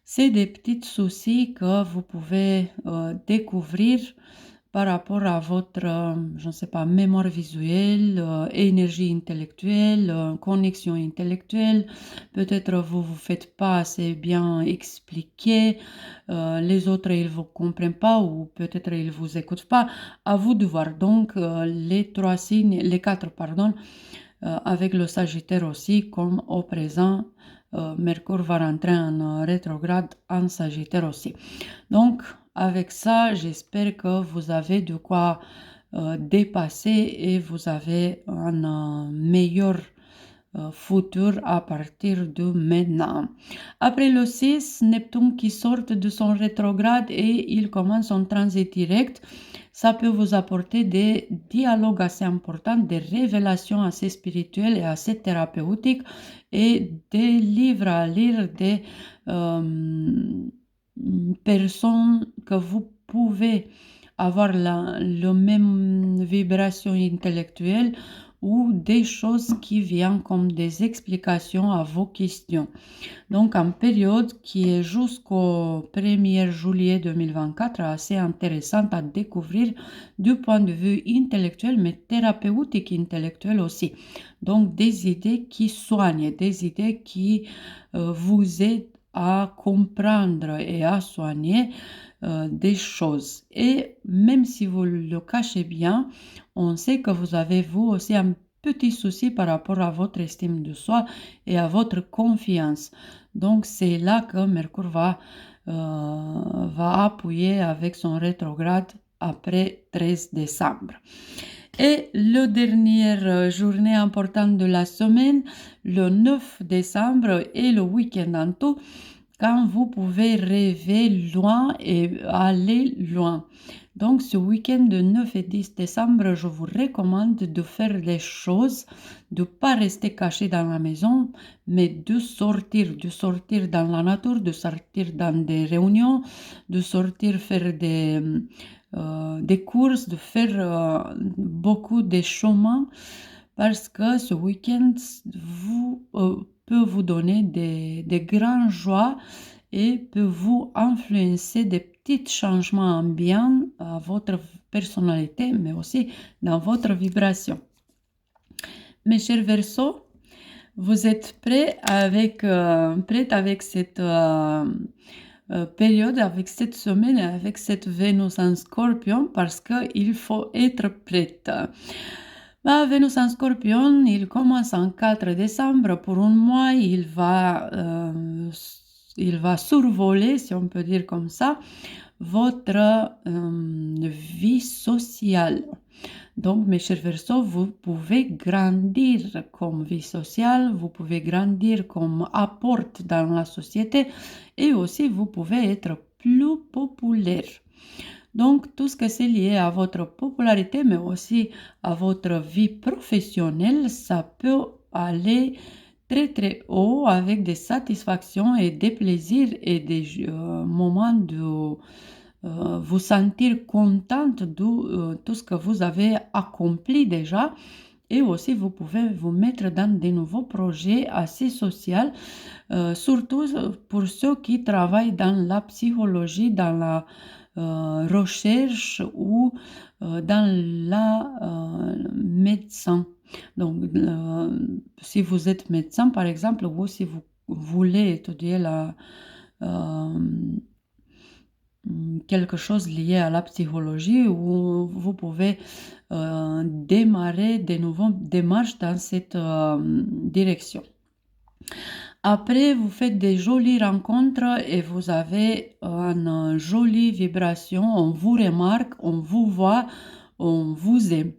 S1: c'est des petits soucis que vous pouvez découvrir par rapport à votre, je ne sais pas, mémoire visuelle, énergie intellectuelle, connexion intellectuelle. Peut-être vous vous faites pas assez bien expliquer, les autres ils vous comprennent pas ou peut-être ils vous écoutent pas. À vous de voir. Donc les trois signes, les quatre pardon, avec le Sagittaire aussi, comme au présent, Mercure va rentrer en rétrograde en Sagittaire aussi. Donc, avec ça, j'espère que vous avez de quoi dépasser et vous avez un meilleur futur à partir de maintenant. Après le 6, Neptune qui sort de son rétrograde et il commence son transit direct. Ça peut vous apporter des dialogues assez importants, des révélations assez spirituelles et assez thérapeutiques et des livres à lire, des personnes que vous pouvez avoir la même vibration intellectuelle ou des choses qui viennent comme des explications à vos questions. Donc, en période qui est jusqu'au 1er juillet 2024, assez intéressante à découvrir du point de vue intellectuel, mais thérapeutique intellectuel aussi. Donc, des idées qui soignent, des idées qui vous aident à comprendre et à soigner des choses. Et même si vous le cachez bien, on sait que vous avez vous aussi un petit souci par rapport à votre estime de soi et à votre confiance. Donc c'est là que Mercure va appuyer avec son rétrograde après 13 décembre. Et la dernière journée importante de la semaine, le 9 décembre et le week-end en tout, quand vous pouvez rêver loin et aller loin. Donc, ce week-end de 9 et 10 décembre, je vous recommande de faire des choses, de ne pas rester caché dans la maison, mais de sortir dans la nature, de sortir dans des réunions, de sortir faire des courses, de faire beaucoup de chemins, parce que ce week-end peut vous donner des grandes joies et peut vous influencer des petits changements en bien à votre personnalité, mais aussi dans votre vibration. Mes chers Verseaux, vous êtes prêts avec cette période, avec cette semaine, avec cette Vénus en Scorpion, parce qu'il faut être prête. Vénus en Scorpion, il commence en 4 décembre. Pour un mois, il va survoler, si on peut dire comme ça, votre vie sociale. Donc, mes chers Verseaux, vous pouvez grandir comme vie sociale, vous pouvez grandir comme apport dans la société et aussi vous pouvez être plus populaire. Donc, tout ce que c'est lié à votre popularité, mais aussi à votre vie professionnelle, ça peut aller très très haut avec des satisfactions et des plaisirs et des moments de vous sentir contente de tout ce que vous avez accompli déjà. Et aussi, vous pouvez vous mettre dans de nouveaux projets assez sociaux, surtout pour ceux qui travaillent dans la psychologie, dans la recherche ou dans la médecin. Donc, si vous êtes médecin, par exemple, ou si vous voulez étudier quelque chose lié à la psychologie, où vous pouvez démarrer de nouvelles démarches dans cette direction. Après, vous faites des jolies rencontres et vous avez une jolie vibration. On vous remarque, on vous voit, on vous aime.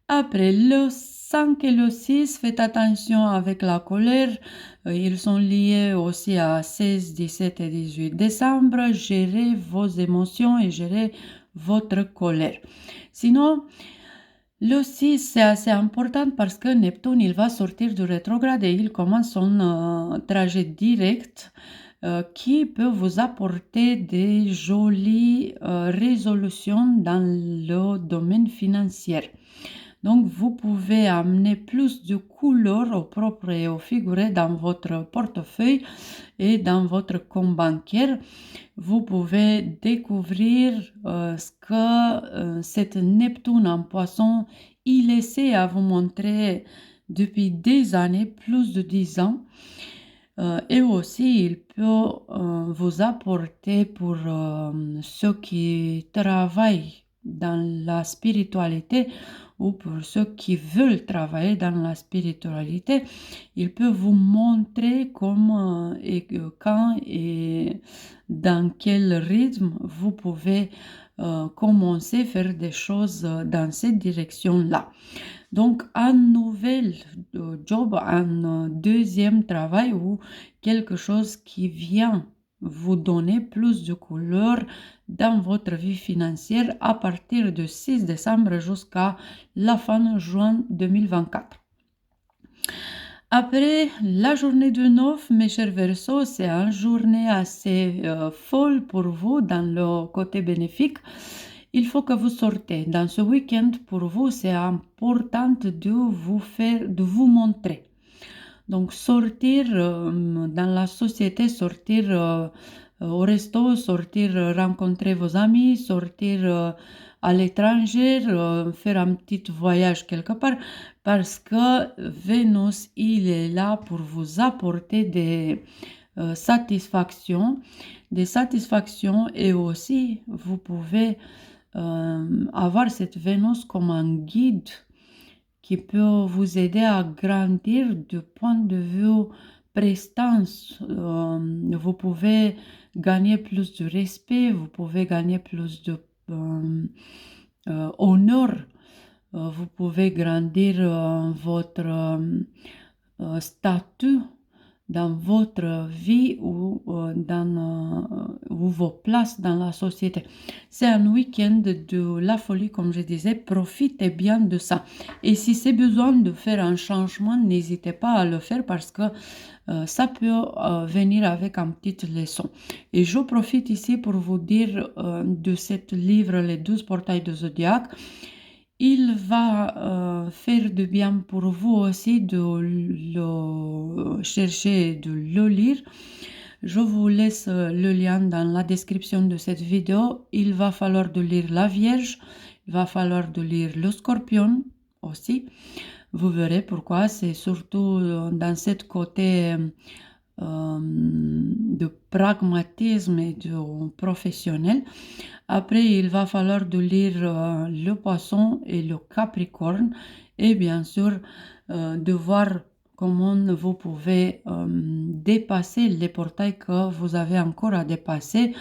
S1: Après, le 5 et le 6, faites attention avec la colère. Ils sont liés aussi à 16, 17 et 18 décembre. Gérez vos émotions et gérez votre colère. Sinon, le 6, c'est assez important parce que Neptune, il va sortir du rétrograde et il commence son trajet direct qui peut vous apporter des jolies résolutions dans le domaine financier. Donc, vous pouvez amener plus de couleurs au propre et au figuré dans votre portefeuille et dans votre compte bancaire. Vous pouvez découvrir ce que cet Neptune en poisson, il essaie à vous montrer depuis des années, plus de 10 ans. Et aussi, il peut vous apporter pour ceux qui travaillent dans la spiritualité ou pour ceux qui veulent travailler dans la spiritualité, il peut vous montrer comment et quand et dans quel rythme vous pouvez commencer à faire des choses dans cette direction-là. Donc, un nouvel job, un deuxième travail ou quelque chose qui vient vous donner plus de couleurs dans votre vie financière à partir du 6 décembre jusqu'à la fin juin 2024. Après la journée de 9, mes chers Verseaux, c'est une journée assez folle pour vous dans le côté bénéfique. Il faut que vous sortez. Dans ce week-end, pour vous, c'est important de vous montrer. Donc, sortir dans la société, sortir au resto, sortir rencontrer vos amis, sortir à l'étranger, faire un petit voyage quelque part, parce que Vénus, il est là pour vous apporter des satisfactions et aussi vous pouvez avoir cette Vénus comme un guide qui peut vous aider à grandir du point de vue prestance. Vous pouvez gagner plus de respect, vous pouvez gagner plus de honneur, vous pouvez grandir votre statut dans votre vie ou ou vos places dans la société. C'est un week-end de la folie, comme je disais, profitez bien de ça. Et si c'est besoin de faire un changement, n'hésitez pas à le faire parce que ça peut venir avec une petite leçon. Et je profite ici pour vous dire de ce livre, Les 12 portails de Zodiac. Il va faire du bien pour vous aussi de le chercher, de le lire. Je vous laisse le lien dans la description de cette vidéo. Il va falloir de lire la Vierge, il va falloir de lire le Scorpion aussi. Vous verrez pourquoi, c'est surtout dans ce côté de pragmatisme et de professionnel. Après, il va falloir de lire le Poisson et le Capricorne et bien sûr de voir comment vous pouvez dépasser les portails que vous avez encore à dépasser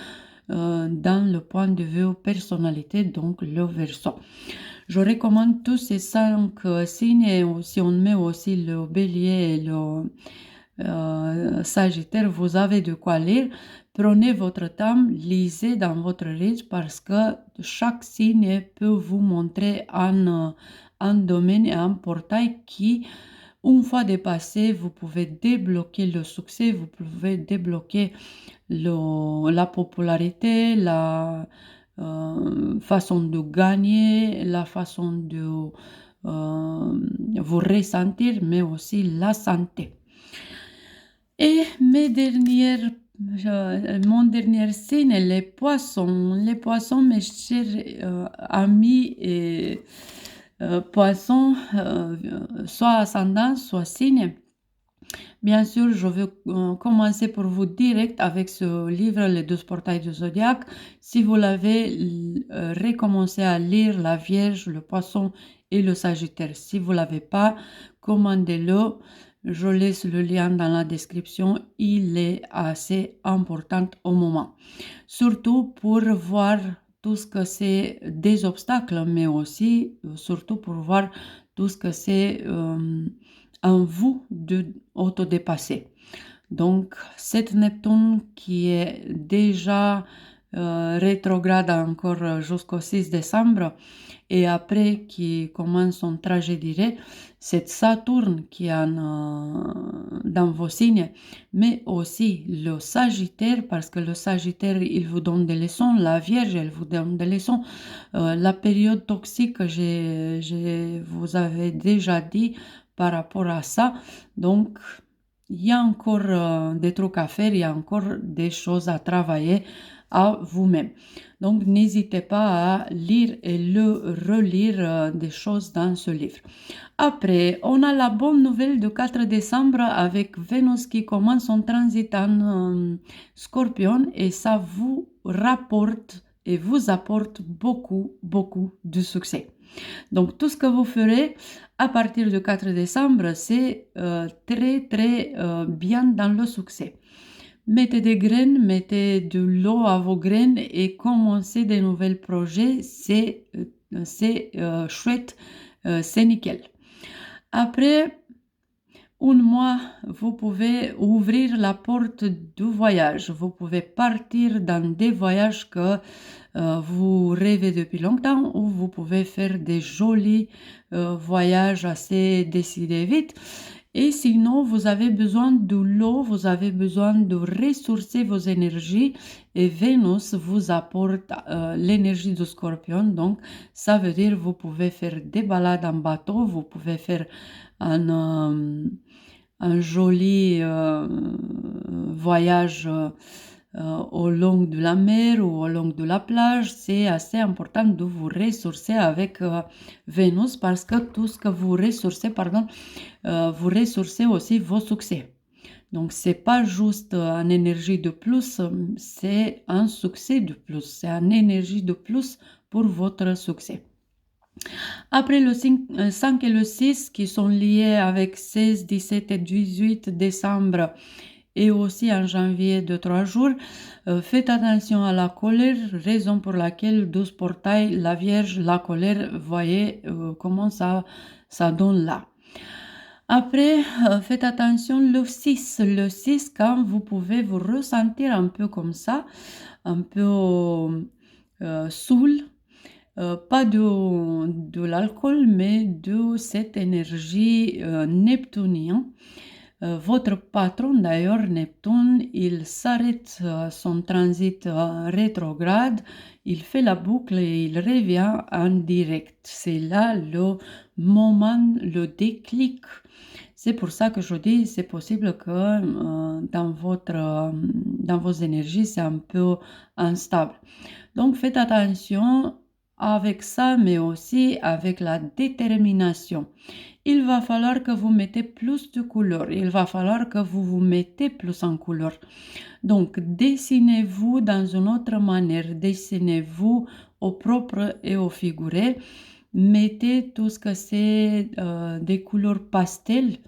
S1: dans le point de vue personnalité, donc le Verseau. Je recommande tous ces 5 signes et si on met aussi le Bélier et le Sagittaire, vous avez de quoi lire. Prenez votre temps, lisez dans votre rythme parce que chaque signe peut vous montrer un domaine et un portail qui, une fois dépassé, vous pouvez débloquer le succès, vous pouvez débloquer la popularité, la façon de gagner, la façon de vous ressentir, mais aussi la santé. Et mon dernier signe, les poissons. Les poissons, mes chers amis et poissons, soit ascendant, soit signe. Bien sûr, je vais commencer pour vous direct avec ce livre, Les 12 portails du Zodiaque. Si vous l'avez recommencé à lire, la Vierge, le Poisson et le Sagittaire. Si vous ne l'avez pas, commandez-le. Je laisse le lien dans la description. Il est assez important au moment. Surtout pour voir tout ce que c'est des obstacles, mais aussi surtout pour voir tout ce que c'est en vous de autodépasser. Donc, cette Neptune qui est déjà rétrograde encore jusqu'au 6 décembre. Et après, qui commence son trajet direct, c'est Saturne qui est dans vos signes, mais aussi le Sagittaire, parce que le Sagittaire, il vous donne des leçons, la Vierge, elle vous donne des leçons. La période toxique, vous avais déjà dit par rapport à ça. Donc, il y a encore des trucs à faire, il y a encore des choses à travailler à vous-même. Donc, n'hésitez pas à lire et relire des choses dans ce livre. Après, on a la bonne nouvelle du 4 décembre avec Vénus qui commence son transit en Scorpion et ça vous rapporte et vous apporte beaucoup, beaucoup de succès. Donc, tout ce que vous ferez à partir du 4 décembre, c'est très, très bien dans le succès. Mettez des graines, mettez de l'eau à vos graines et commencez des nouveaux projets. C'est chouette, c'est nickel. Après un mois, vous pouvez ouvrir la porte du voyage. Vous pouvez partir dans des voyages que vous rêvez depuis longtemps ou vous pouvez faire des jolis voyages assez décidés vite. Et sinon, vous avez besoin de l'eau, vous avez besoin de ressourcer vos énergies et Vénus vous apporte l'énergie du Scorpion. Donc, ça veut dire vous pouvez faire des balades en bateau, vous pouvez faire un joli voyage au long de la mer ou au long de la plage. C'est assez important de vous ressourcer avec Vénus parce que tout ce que vous ressourcez, vous ressourcez aussi vos succès. Donc, c'est pas juste une énergie de plus, c'est un succès de plus, c'est une énergie de plus pour votre succès. Après le 5 et le 6 qui sont liés avec 16, 17 et 18 décembre et aussi en janvier de 3 jours, faites attention à la colère, raison pour laquelle 12 portails, la Vierge, la colère, voyez comment ça donne là. Après, faites attention le 6, quand vous pouvez vous ressentir un peu comme ça, un peu saoul, pas de l'alcool, mais de cette énergie neptunienne. Votre patron, d'ailleurs, Neptune, il s'arrête son transit rétrograde, il fait la boucle et il revient en direct. C'est là le moment, le déclic. C'est pour ça que je dis, c'est possible que dans vos énergies, c'est un peu instable. Donc, faites attention avec ça, mais aussi avec la détermination. Il va falloir que vous mettez plus de couleurs. Il va falloir que vous vous mettez plus en couleur. Donc, dessinez-vous dans une autre manière. Dessinez-vous au propre et au figuré. Mettez tout ce que c'est des couleurs pastel.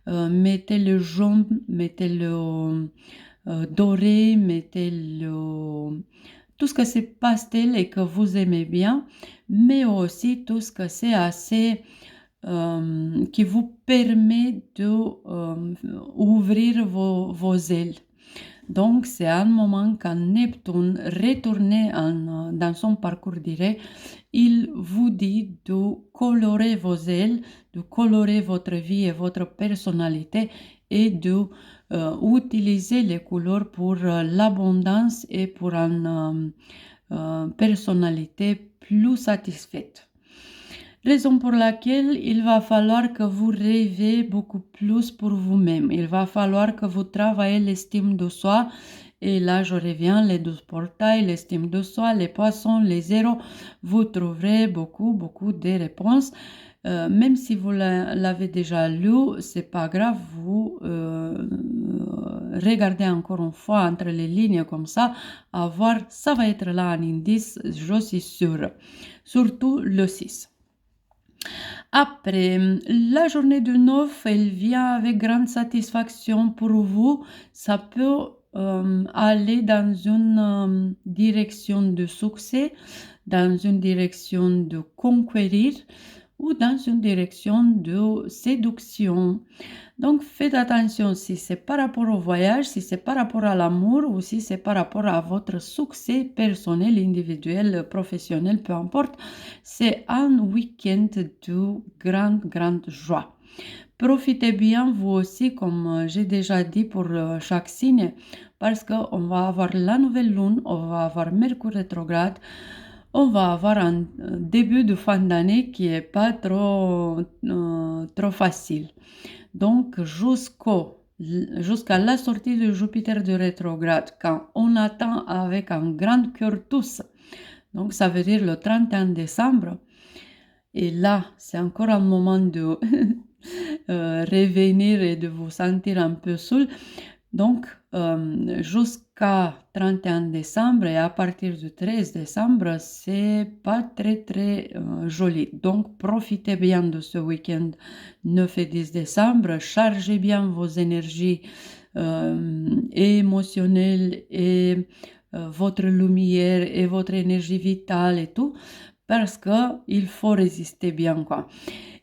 S1: Mettez le jaune, mettez le doré, mettez le... tout ce que c'est pastel et que vous aimez bien, mais aussi tout ce que c'est assez... qui vous permet d'ouvrir vos ailes. Donc, c'est un moment quand Neptune retourne dans son parcours direct, il vous dit de colorer vos ailes, de colorer votre vie et votre personnalité et de utiliser les couleurs pour l'abondance et pour une personnalité plus satisfaite. Raison pour laquelle il va falloir que vous rêvez beaucoup plus pour vous-même. Il va falloir que vous travaillez l'estime de soi. Et là, je reviens, les 12 portails, l'estime de soi, les poissons, les zéros. Vous trouverez beaucoup, beaucoup de réponses. Même si vous l'avez déjà lu, c'est pas grave. Vous regardez encore une fois entre les lignes comme ça, à voir, ça va être là un indice, je suis sûre. Surtout le 6. Après, la journée du 9, elle vient avec grande satisfaction pour vous. Ça peut aller dans une direction de succès, dans une direction de conquérir ou dans une direction de séduction. Donc, faites attention si c'est par rapport au voyage, si c'est par rapport à l'amour ou si c'est par rapport à votre succès personnel, individuel, professionnel, peu importe. C'est un week-end de grande joie. Profitez bien vous aussi, comme j'ai déjà dit pour chaque signe, parce qu'on va avoir la nouvelle lune, on va avoir Mercure rétrograde, on va avoir un début de fin d'année qui est pas trop facile. Donc, jusqu'à la sortie de Jupiter de rétrograde, quand on attend avec un grand cœur tous, donc ça veut dire le 31 décembre, et là, c'est encore un moment de revenir et de vous sentir un peu seul. Donc, jusqu'à 31 décembre et à partir du 13 décembre, c'est pas très joli. Donc, profitez bien de ce week-end 9 et 10 décembre. Chargez bien vos énergies émotionnelles et votre lumière et votre énergie vitale et tout, parce qu'il faut résister bien, quoi.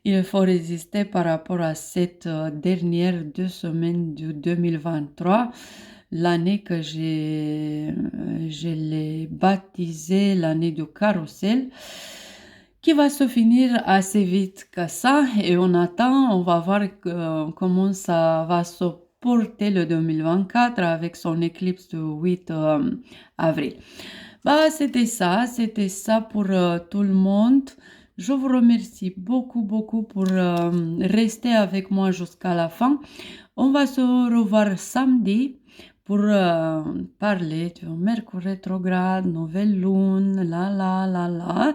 S1: Il faut résister par rapport à cette dernière 2 semaines de 2023, l'année que je l'ai baptisée l'année du carrousel, qui va se finir assez vite que ça. Et on attend, on va voir comment ça va se porter le 2024 avec son éclipse du 8 avril. Bah, c'était ça pour tout le monde. Je vous remercie beaucoup pour rester avec moi jusqu'à la fin. On va se revoir samedi pour parler de Mercure rétrograde, nouvelle lune, la.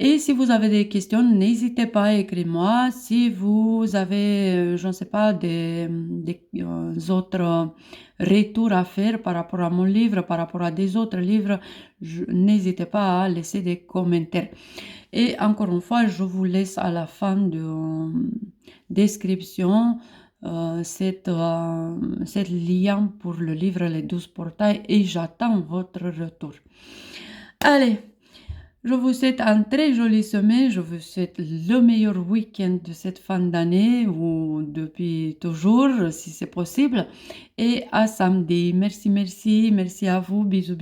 S1: Et si vous avez des questions, n'hésitez pas à écrire moi. Si vous avez, je ne sais pas, des autres retours à faire par rapport à mon livre, par rapport à des autres livres, n'hésitez pas à laisser des commentaires. Et encore une fois, je vous laisse à la fin de description cette lien pour le livre Les 12 portails et j'attends votre retour. Allez, je vous souhaite un très joli semaine, je vous souhaite le meilleur week-end de cette fin d'année ou depuis toujours, si c'est possible. Et à samedi. Merci à vous. Bisous.